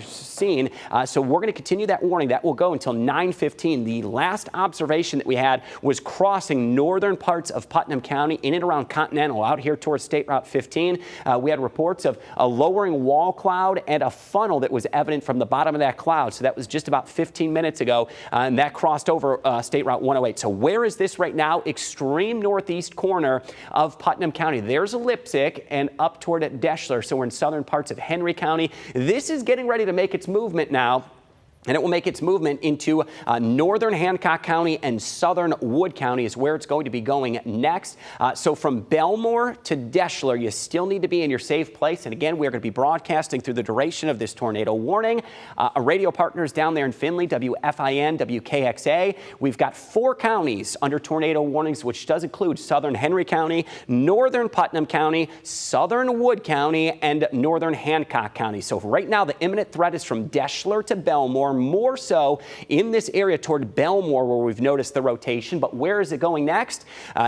seen. So we're going to continue that warning. That will go until 9:15. The last observation that we had was crossing northern parts of Putnam County in and around Continental out here towards State Route 15. We had reports of a lowering wall cloud and a funnel that was evident from the bottom of that cloud. So that was just about 15 minutes ago, and that crossed over State Route 108. So where is this right now? Extreme northeast corner of Putnam County. There's Leipzig and up toward Deschler. So we're in southern parts of Henry County. This is getting ready to make its movement now. And it will make its movement into northern Hancock County and southern Wood County is where it's going to be going next. So from Belmore to Deschler, you still need to be in your safe place. And again, we're going to be broadcasting through the duration of this tornado warning. Our radio partners down there in Findlay, WFIN, WKXA. We've got 4 counties under tornado warnings, which does include southern Henry County, northern Putnam County, southern Wood County, and northern Hancock County. So right now, the imminent threat is from Deschler to Belmore. form more so in this area toward Belmore where we've noticed the rotation. But where is it going next?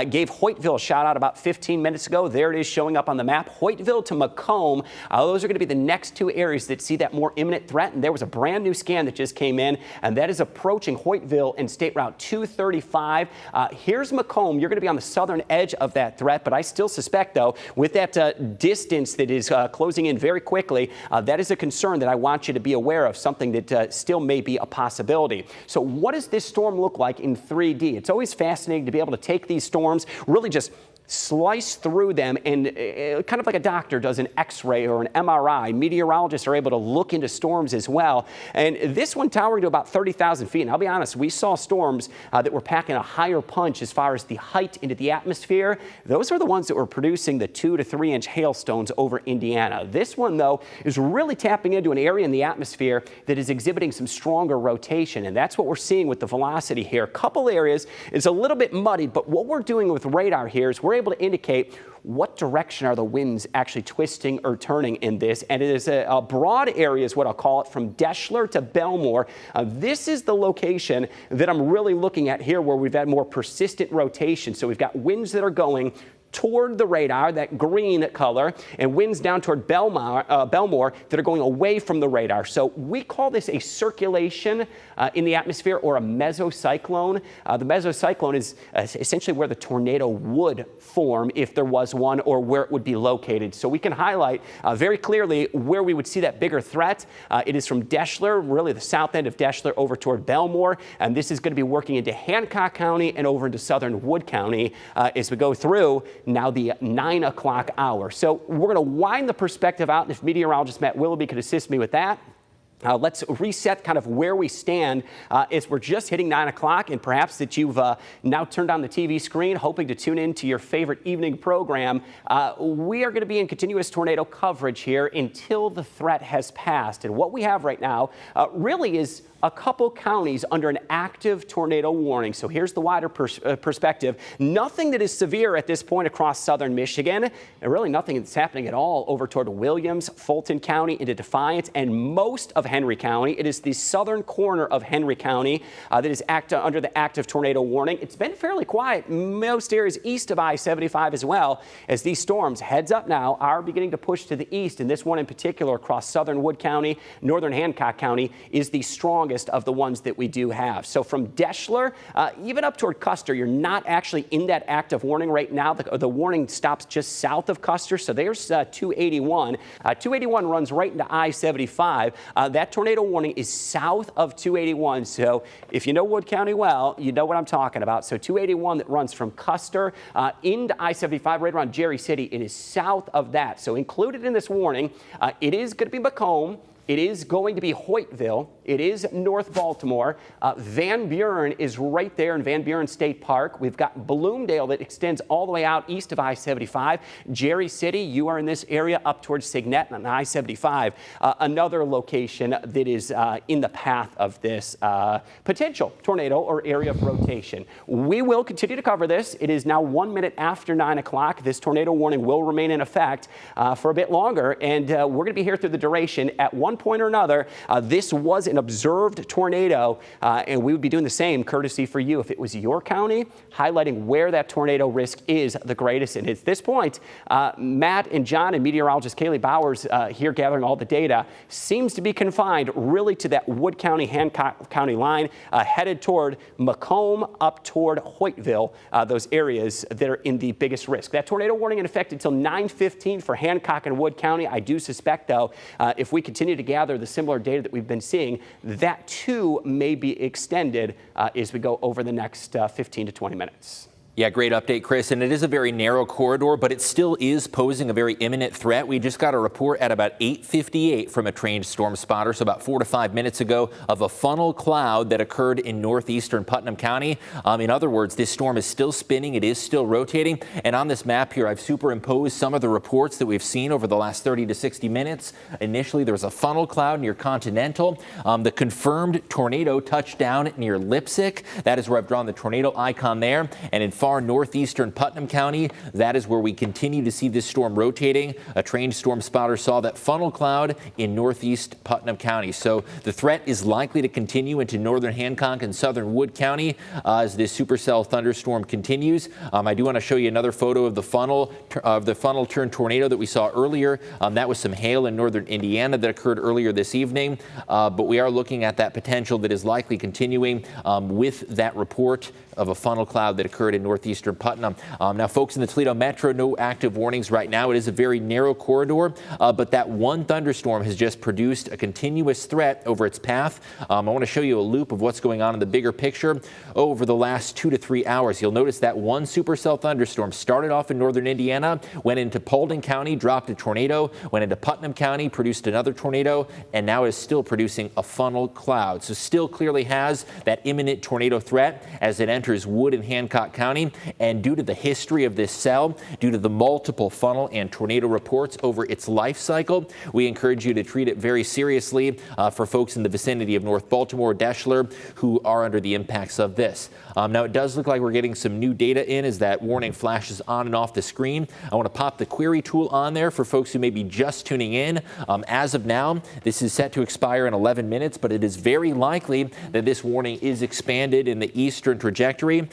Gave Hoytville a shout out about 15 minutes ago. There it is showing up on the map. Hoytville to Macomb. Those are going to be the next two areas that see that more imminent threat. And there was a brand new scan that just came in, and that is approaching Hoytville and State Route 235. Here's Macomb. You're going to be on the southern edge of that threat, but I still suspect, though, with that distance that is closing in very quickly, that is a concern that I want you to be aware of, something that still may be a possibility. So what does this storm look like in 3D? It's always fascinating to be able to take these storms, really just slice through them, and kind of like a doctor does an X-ray or an MRI. Meteorologists are able to look into storms as well. And this one towering to about 30,000 feet. And I'll be honest, we saw storms that were packing a higher punch as far as the height into the atmosphere. Those are the ones that were producing the 2 to 3 inch hailstones over Indiana. This one, though, is really tapping into an area in the atmosphere that is exhibiting some stronger rotation. And that's what we're seeing with the velocity here. A couple areas is a little bit muddied, but what we're doing with radar here is we're able to indicate what direction are the winds actually twisting or turning in this. And it is a broad area is what I'll call it, from Deschler to Belmore. This is the location that I'm really looking at here where we've had more persistent rotation. So we've got winds that are going toward the radar, that green color, and winds down toward Belmore that are going away from the radar. So we call this a circulation in the atmosphere, or a mesocyclone. The mesocyclone is essentially where the tornado would form if there was one, or where it would be located. So we can highlight very clearly where we would see that bigger threat. It is from Deschler, really the south end of Deschler, over toward Belmore, and this is going to be working into Hancock County and over into southern Wood County as we go through now the 9 o'clock hour. So we're going to wind the perspective out, and if meteorologist Matt Willoughby could assist me with that. Let's reset kind of where we stand as we're just hitting 9 o'clock, and perhaps that you've now turned on the TV screen hoping to tune in to your favorite evening program. We are going to be in continuous tornado coverage here until the threat has passed. And what we have right now really is a couple counties under an active tornado warning. So here's the wider perspective. Nothing that is severe at this point across southern Michigan, and really nothing that's happening at all over toward Williams, Fulton County, into Defiance, and most of Henry County. It is the southern corner of Henry County that is under the active tornado warning. It's been fairly quiet most areas east of I-75 as well, as these storms, heads up now, are beginning to push to the east. And this one in particular across southern Wood County, northern Hancock County, is the strongest of the ones that we do have. So from Deschler, even up toward Custer, you're not actually in that active warning right now. The warning stops just south of Custer. So there's 281. 281 runs right into I-75. That tornado warning is south of 281. So if you know Wood County well, you know what I'm talking about. So 281 that runs from Custer into I-75 right around Jerry City, it is south of that. So included in this warning, it is going to be Macomb. It is going to be Hoytville. It is North Baltimore. Van Buren is right there in Van Buren State Park. We've got Bloomdale that extends all the way out east of I-75. Jerry City, you are in this area up towards Signet on I-75. Another location that is in the path of this potential tornado or area of rotation. We will continue to cover this. It is now 1 minute after 9 o'clock. This tornado warning will remain in effect for a bit longer, and we're going to be here through the duration. At one point or another, this was an observed tornado, and we would be doing the same courtesy for you if it was your county, highlighting where that tornado risk is the greatest. And at this point, Matt and John and meteorologist Kaylee Bowers here gathering all the data seems to be confined really to that Wood County, Hancock County line, headed toward Macomb, up toward Hoytville, those areas that are in the biggest risk. That tornado warning in effect until 9:15 for Hancock and Wood County. I do suspect, though, if we continue to gather the similar data that we've been seeing, that too may be extended as we go over the next 15 to 20 minutes. Yeah, great update, Chris. And it is a very narrow corridor, but it still is posing a very imminent threat. We just got a report at about 8:58 from a trained storm spotter, so about 4 to 5 minutes ago, of a funnel cloud that occurred in northeastern Putnam County. In other words, this storm is still spinning. It is still rotating. And on this map here, I've superimposed some of the reports that we've seen over the last 30 to 60 minutes. Initially, there was a funnel cloud near Continental. The confirmed tornado touched down near Lipsick. That is where I've drawn the tornado icon there. And in far northeastern Putnam County. That is where we continue to see this storm rotating. A trained storm spotter saw that funnel cloud in northeast Putnam County. So the threat is likely to continue into northern Hancock and southern Wood County as this supercell thunderstorm continues. I do want to show you another photo of the funnel turned tornado that we saw earlier. That was some hail in northern Indiana that occurred earlier this evening. But we are looking at that potential that is likely continuing with that report of a funnel cloud that occurred in northeastern Putnam. Now, folks in the Toledo Metro, no active warnings right now. It is a very narrow corridor, but that one thunderstorm has just produced a continuous threat over its path. I want to show you a loop of what's going on in the bigger picture over the last 2 to 3 hours. You'll notice that one supercell thunderstorm started off in northern Indiana, went into Paulding County, dropped a tornado, went into Putnam County, produced another tornado, and now is still producing a funnel cloud. So still clearly has that imminent tornado threat as it enters Wood and Hancock County. And due to the history of this cell, due to the multiple funnel and tornado reports over its life cycle, we encourage you to treat it very seriously for folks in the vicinity of North Baltimore, Deschler, who are under the impacts of this. Now, it does look like we're getting some new data in as that warning flashes on and off the screen. I want to pop the query tool on there for folks who may be just tuning in. As of now, this is set to expire in 11 minutes, but it is very likely that this warning is expanded in the eastern trajectory.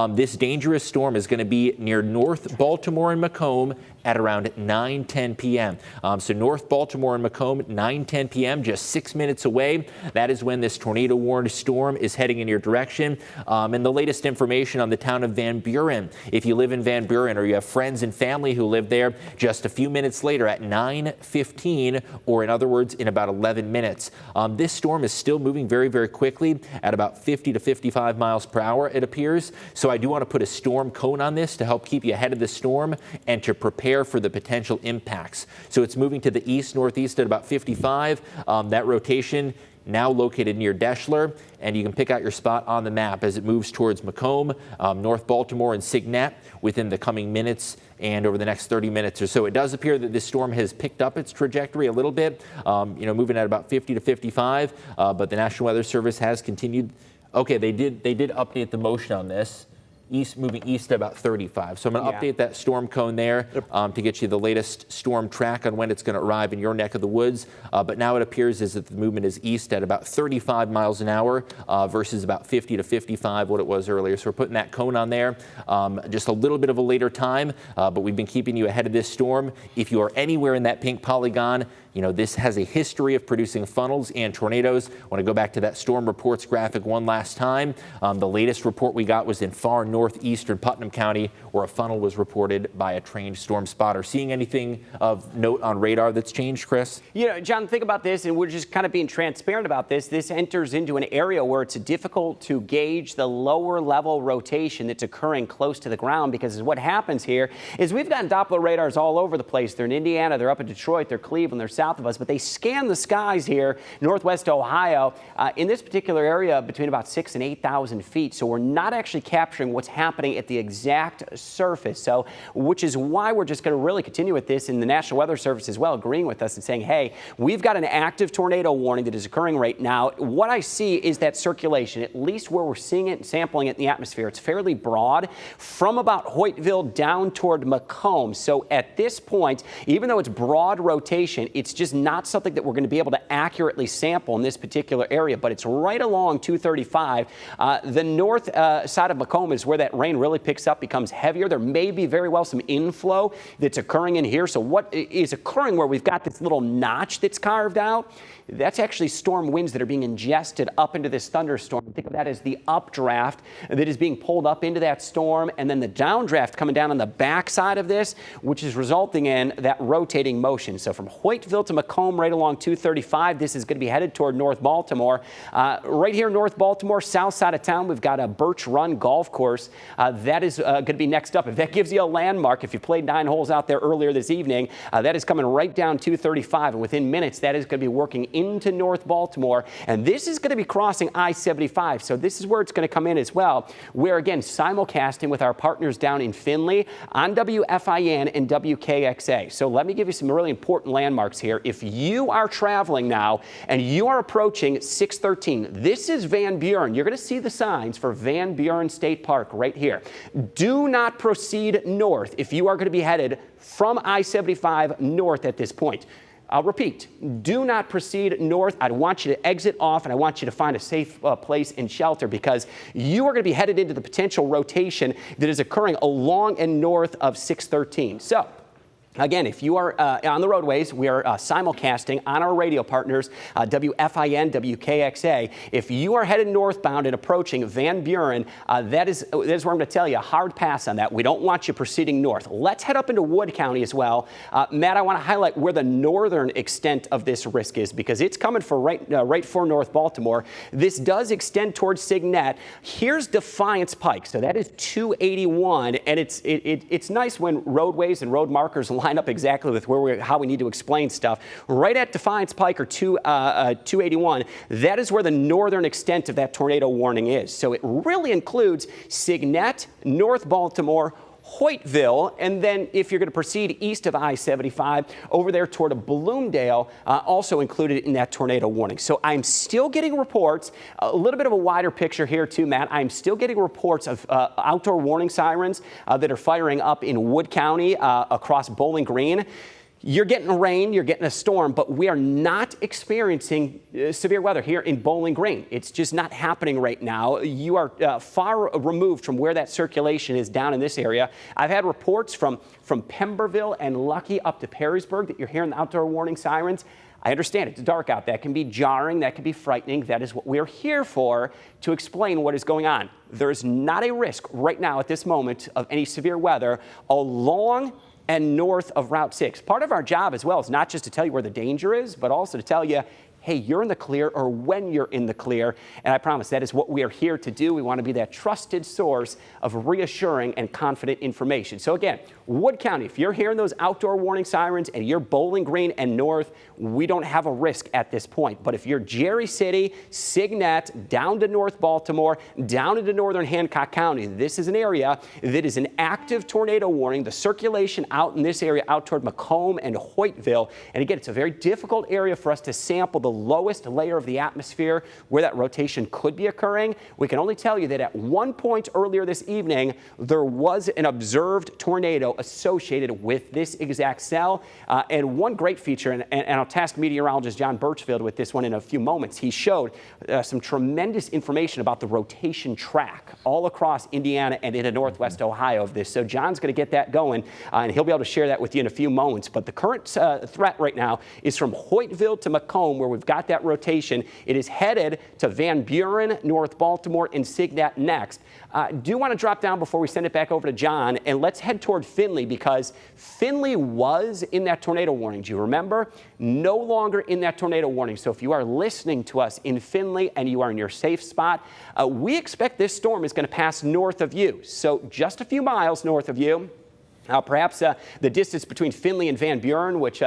This dangerous storm is going to be near North Baltimore and Macomb at around 9:10 p.m. So North Baltimore and Macomb, 9:10 p.m., just 6 minutes away. That is when this tornado warned storm is heading in your direction. And the latest information on the town of Van Buren. If you live in Van Buren or you have friends and family who live there, just a few minutes later at 9:15, or in other words, in about 11 minutes. This storm is still moving very, very quickly at about 50 to 55 miles per hour, it appears. So I do want to put a storm cone on this to help keep you ahead of the storm and to prepare for the potential impacts. So it's moving to the east-northeast at about 55. That rotation now located near Deschler, and you can pick out your spot on the map as it moves towards Macomb, North Baltimore, and Signet within the coming minutes and over the next 30 minutes or so. It does appear that this storm has picked up its trajectory a little bit, moving at about 50 to 55, but the National Weather Service has continued. Okay, they did update the motion on this. Moving east at about 35. So I'm going to update that storm cone there to get you the latest storm track on when it's going to arrive in your neck of the woods. But now it appears as if the movement is east at about 35 miles an hour versus about 50 to 55 what it was earlier. So we're putting that cone on there just a little bit of a later time, but we've been keeping you ahead of this storm. If you are anywhere in that pink polygon, this has a history of producing funnels and tornadoes. I want to go back to that storm reports graphic one last time. The latest report we got was in far northeastern Putnam County, where a funnel was reported by a trained storm spotter. Seeing anything of note on radar that's changed, Chris? John, think about this, and we're just kind of being transparent about this. This enters into an area where it's difficult to gauge the lower level rotation that's occurring close to the ground, because what happens here is we've got Doppler radars all over the place. They're in Indiana, they're up in Detroit, they're Cleveland, they're south of us, but they scan the skies here, northwest Ohio, in this particular area between about 6,000 and 8,000 feet. So we're not actually capturing what's happening at the exact surface. So, which is why we're just going to really continue with this, and the National Weather Service as well agreeing with us and saying, hey, we've got an active tornado warning that is occurring right now. What I see is that circulation, at least where we're seeing it and sampling it in the atmosphere, it's fairly broad from about Hoytville down toward Macomb. So at this point, even though it's broad rotation, it's just not something that we're going to be able to accurately sample in this particular area, but it's right along 235. The north side of Macomb is where that rain really picks up, becomes heavier. There may be very well some inflow that's occurring in here. So what is occurring where we've got this little notch that's carved out, that's actually storm winds that are being ingested up into this thunderstorm. Think of that as the updraft that is being pulled up into that storm, and then the downdraft coming down on the backside of this, which is resulting in that rotating motion. So from Hoytville to Macomb, right along 235, this is going to be headed toward North Baltimore. Right here, North Baltimore, south side of town, we've got a Birch Run golf course. That is going to be next up. If that gives you a landmark, if you played 9 holes out there earlier this evening, that is coming right down 235, and within minutes, that is going to be working into North Baltimore, and this is going to be crossing I-75. So this is where it's going to come in as well. We're again simulcasting with our partners down in Findlay on WFIN and WKXA. So let me give you some really important landmarks here. If you are traveling now and you are approaching 613, this is Van Buren. You're going to see the signs for Van Buren State Park right here. Do not proceed north if you are going to be headed from I-75 north at this point. I'll repeat, do not proceed north. I want you to exit off, and I want you to find a safe place and shelter, because you are going to be headed into the potential rotation that is occurring along and north of 613. So, again, if you are on the roadways, we are simulcasting on our radio partners, WFIN, WKXA. If you are headed northbound and approaching Van Buren, that is where I'm going to tell you, a hard pass on that. We don't want you proceeding north. Let's head up into Wood County as well. Matt, I want to highlight where the northern extent of this risk is, because it's coming for right for North Baltimore. This does extend towards Signet. Here's Defiance Pike, so that is 281, and it's nice when roadways and road markers line up exactly with how we need to explain stuff. Right at Defiance Pike, or 281, that is where the northern extent of that tornado warning is. So it really includes Signet, North Baltimore, Hoytville, and then if you're going to proceed east of I-75 over there toward Bloomdale, also included in that tornado warning. So I'm still getting reports, a little bit of a wider picture here too, Matt. I'm still getting reports of outdoor warning sirens that are firing up in Wood County across Bowling Green. You're getting rain, you're getting a storm, but we are not experiencing severe weather here in Bowling Green. It's just not happening right now. You are far removed from where that circulation is down in this area. I've had reports from Pemberville and Lucky up to Perrysburg that you're hearing the outdoor warning sirens. I understand it's dark out. That can be jarring. That can be frightening. That is what we're here for, to explain what is going on. There is not a risk right now at this moment of any severe weather along and north of Route 6. Part of our job as well is not just to tell you where the danger is, but also to tell you, hey, you're in the clear, or when you're in the clear. And I promise that is what we are here to do. We want to be that trusted source of reassuring and confident information. So again, Wood County, if you're hearing those outdoor warning sirens and you're Bowling Green and north, we don't have a risk at this point. But if you're Jerry City, Signet, down to North Baltimore, down into northern Hancock County, this is an area that is an active tornado warning. The circulation out in this area, out toward Macomb and Hoytville. And again, it's a very difficult area for us to sample the lowest layer of the atmosphere where that rotation could be occurring. We can only tell you that at one point earlier this evening, there was an observed tornado associated with this exact cell. And one great feature, and I'll task meteorologist John Birchfield with this one in a few moments, he showed some tremendous information about the rotation track all across Indiana and into northwest Ohio of this. So John's going to get that going, and he'll be able to share that with you in a few moments. But the current threat right now is from Hoytville to Macomb, where we've got that rotation. It is headed to Van Buren, North Baltimore, and Signet next. Do want to drop down before we send it back over to John, and let's head toward Findlay, because Findlay was in that tornado warning. Do you remember? No longer in that tornado warning. So if you are listening to us in Findlay and you are in your safe spot, we expect this storm is going to pass north of you. So just a few miles north of you. Perhaps the distance between Findlay and Van Buren, which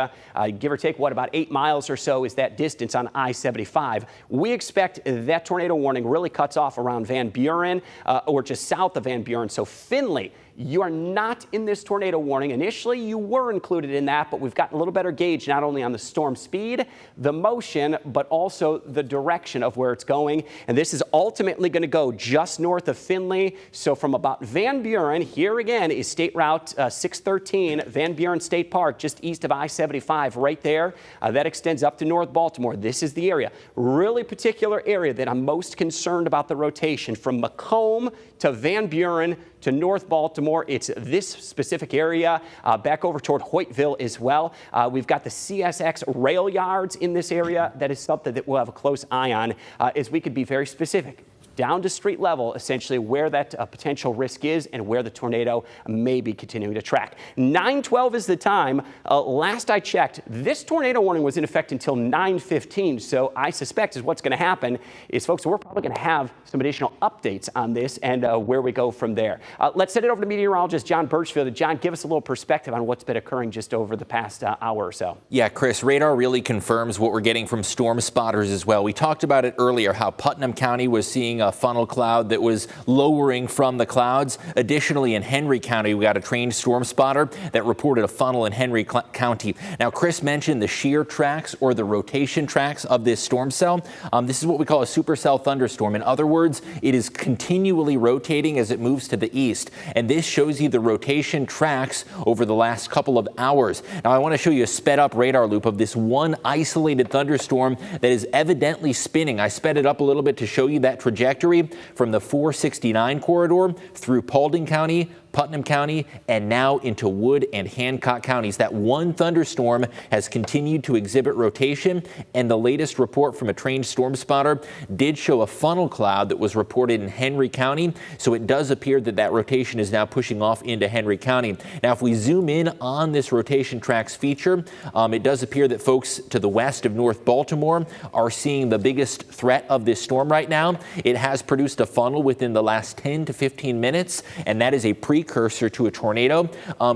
give or take, about 8 miles or so is that distance on I-75. We expect that tornado warning really cuts off around Van Buren or just south of Van Buren. So Findlay, you are not in this tornado warning. Initially, you were included in that, but we've gotten a little better gauge not only on the storm speed, the motion, but also the direction of where it's going. And this is ultimately going to go just north of Findlay. So from about Van Buren, here again is State Route 613, Van Buren State Park, just east of I-75 right there. That extends up to North Baltimore. This is the area, really particular area that I'm most concerned about the rotation from Macomb to Van Buren to North Baltimore. It's this specific area, back over toward Hoytville as well. We've got the CSX rail yards in this area. That is something that we'll have a close eye on, as we could be very specific down to street level, essentially where that potential risk is and where the tornado may be continuing to track. 9:12 is the time. Last I checked, this tornado warning was in effect until 9:15. So I suspect is what's going to happen is, folks, we're probably going to have some additional updates on this and where we go from there. Let's send it over to meteorologist John Birchfield. John, give us a little perspective on what's been occurring just over the past hour or so. Yeah, Chris, radar really confirms what we're getting from storm spotters as well. We talked about it earlier, how Putnam County was seeing a funnel cloud that was lowering from the clouds. Additionally, in Henry County, we got a trained storm spotter that reported a funnel in Henry County. Now, Chris mentioned the shear tracks or the rotation tracks of this storm cell. This is what we call a supercell thunderstorm. In other words, it is continually rotating as it moves to the east. And this shows you the rotation tracks over the last couple of hours. Now, I want to show you a sped up radar loop of this one isolated thunderstorm that is evidently spinning. I sped it up a little bit to show you that trajectory from the 469 corridor through Paulding County, Putnam County, and now into Wood and Hancock counties. That one thunderstorm has continued to exhibit rotation, and the latest report from a trained storm spotter did show a funnel cloud that was reported in Henry County. So it does appear that that rotation is now pushing off into Henry County. Now, if we zoom in on this rotation tracks feature, it does appear that folks to the west of North Baltimore are seeing the biggest threat of this storm right now. It has produced a funnel within the last 10 to 15 minutes, and that is a precursor to a tornado.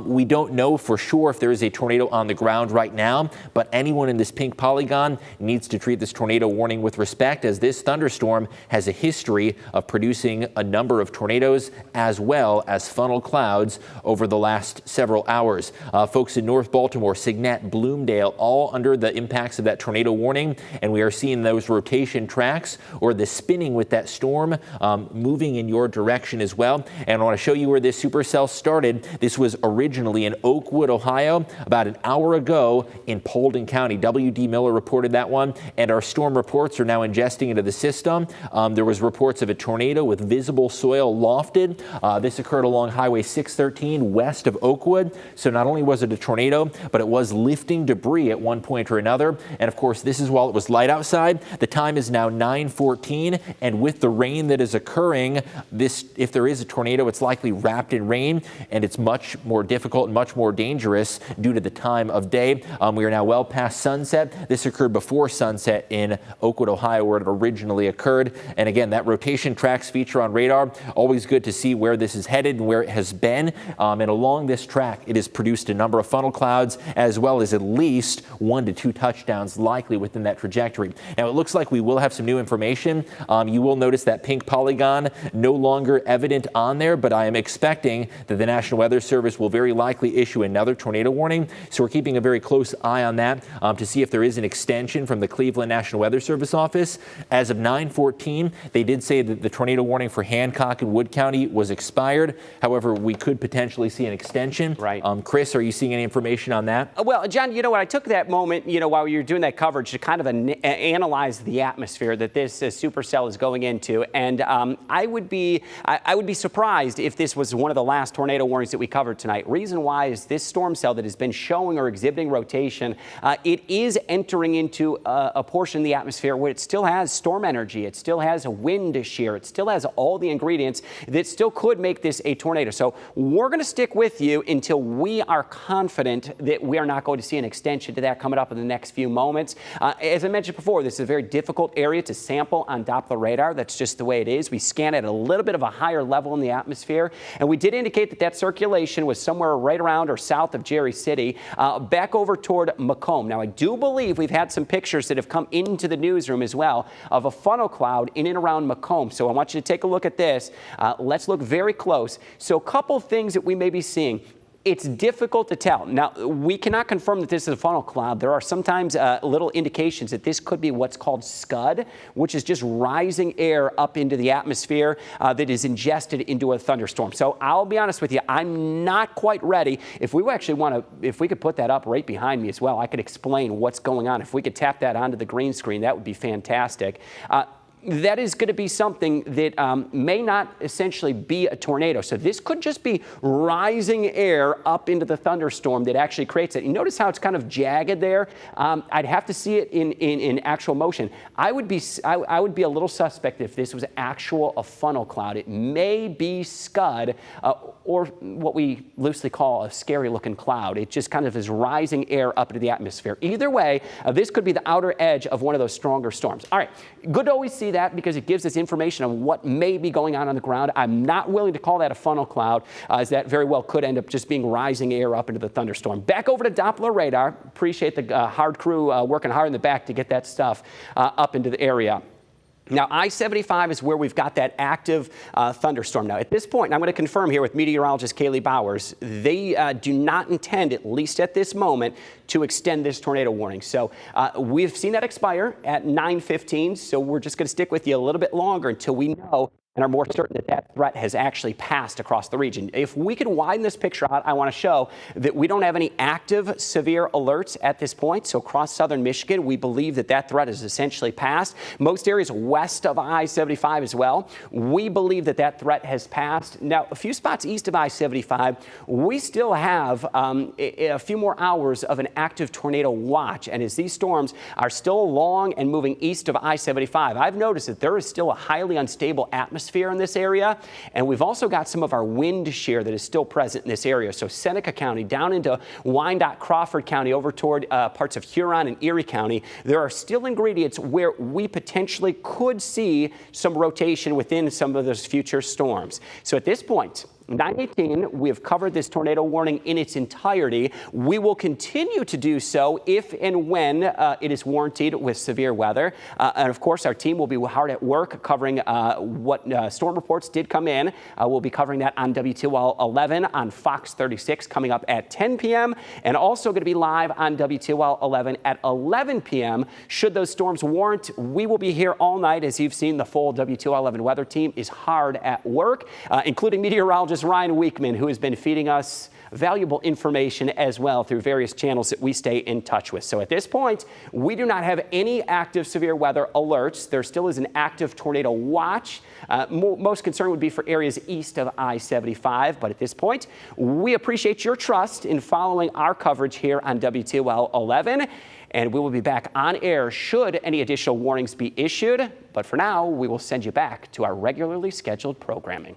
We don't know for sure if there is a tornado on the ground right now, but anyone in this pink polygon needs to treat this tornado warning with respect, as this thunderstorm has a history of producing a number of tornadoes as well as funnel clouds over the last several hours. Folks in North Baltimore, Signet, Bloomdale, all under the impacts of that tornado warning, and we are seeing those rotation tracks or the spinning with that storm moving in your direction as well. And I want to show you where this supercell started. This was originally in Oakwood, Ohio, about an hour ago in Paulding County. W.D. Miller reported that one, and our storm reports are now ingesting into the system. There was reports of a tornado with visible soil lofted. This occurred along Highway 613 west of Oakwood. So not only was it a tornado, but it was lifting debris at one point or another. And of course, this is while it was light outside. The time is now 9:14, and with the rain that is occurring, if there is a tornado, it's likely wrapped in rain, and it's much more difficult and much more dangerous due to the time of day. We are now well past sunset. This occurred before sunset in Oakwood, Ohio, where it originally occurred. And again, that rotation tracks feature on radar, always good to see where this is headed and where it has been. And along this track, it has produced a number of funnel clouds, as well as at least 1 to 2 touchdowns likely within that trajectory. Now, it looks like we will have some new information. You will notice that pink polygon no longer evident on there, but I am expecting that the National Weather Service will very likely issue another tornado warning. So we're keeping a very close eye on that to see if there is an extension from the Cleveland National Weather Service office. As of 9:14, they did say that the tornado warning for Hancock and Wood County was expired. However, we could potentially see an extension. Right. Chris, are you seeing any information on that? Well, John, you know what? I took that moment, while you were doing that coverage to kind of analyze the atmosphere that this supercell is going into. And I would be surprised if this was one of the last tornado warnings that we covered tonight. Reason why is this storm cell that has been showing or exhibiting rotation, it is entering into a portion of the atmosphere where it still has storm energy. It still has a wind shear. It still has all the ingredients that still could make this a tornado. So we're going to stick with you until we are confident that we are not going to see an extension to that coming up in the next few moments. As I mentioned before, this is a very difficult area to sample on Doppler radar. That's just the way it is. We scan at a little bit of a higher level in the atmosphere, and we did indicate that circulation was somewhere right around or south of Jerry City, back over toward Macomb. Now, I do believe we've had some pictures that have come into the newsroom as well of a funnel cloud in and around Macomb. So I want you to take a look at this. Let's look very close. So a couple things that we may be seeing. It's difficult to tell. Now, we cannot confirm that this is a funnel cloud. There are sometimes little indications that this could be what's called scud, which is just rising air up into the atmosphere that is ingested into a thunderstorm. So I'll be honest with you, I'm not quite ready. If we could put that up right behind me as well, I could explain what's going on. If we could tap that onto the green screen, that would be fantastic. That is going to be something that may not essentially be a tornado. So this could just be rising air up into the thunderstorm that actually creates it. You notice how it's kind of jagged there? I'd have to see it in actual motion. I would be a little suspect if this was a funnel cloud. It may be scud or what we loosely call a scary looking cloud. It just kind of is rising air up into the atmosphere. Either way, this could be the outer edge of one of those stronger storms. All right, good to always see that because it gives us information on what may be going on the ground. I'm not willing to call that a funnel cloud, as that very well could end up just being rising air up into the thunderstorm. Back over to Doppler radar. Appreciate the hard crew working hard in the back to get that stuff up into the area. Now, I-75 is where we've got that active thunderstorm. Now, at this point, and I'm going to confirm here with meteorologist Kaylee Bowers, they do not intend, at least at this moment, to extend this tornado warning. So we've seen that expire at 9:15, so we're just going to stick with you a little bit longer until we know and are more certain that that threat has actually passed across the region. If we could widen this picture out, I want to show that we don't have any active severe alerts at this point. So across southern Michigan, we believe that that threat is essentially passed. Most areas west of I-75 as well, we believe that that threat has passed. Now, a few spots east of I-75, we still have a few more hours of an active tornado watch. And as these storms are still along and moving east of I-75, I've noticed that there is still a highly unstable atmosphere in this area, and we've also got some of our wind shear that is still present in this area. So Seneca County down into Wyandotte, Crawford County, over toward parts of Huron and Erie County, there are still ingredients where we potentially could see some rotation within some of those future storms. So at this point, 9:18, we have covered this tornado warning in its entirety. We will continue to do so if and when it is warranted with severe weather. And of course, our team will be hard at work covering what storm reports did come in. We'll be covering that on WTOL 11 on Fox 36 coming up at 10 p.m. and also going to be live on WTOL 11 at 11 p.m. Should those storms warrant, we will be here all night. As you've seen, the full WTOL 11 weather team is hard at work, including meteorologist Ryan Weekman, who has been feeding us valuable information as well through various channels that we stay in touch with. So at this point, we do not have any active severe weather alerts. There still is an active tornado watch. Most concern would be for areas east of I-75. But at this point, we appreciate your trust in following our coverage here on WTOL 11. And we will be back on air should any additional warnings be issued. But for now, we will send you back to our regularly scheduled programming.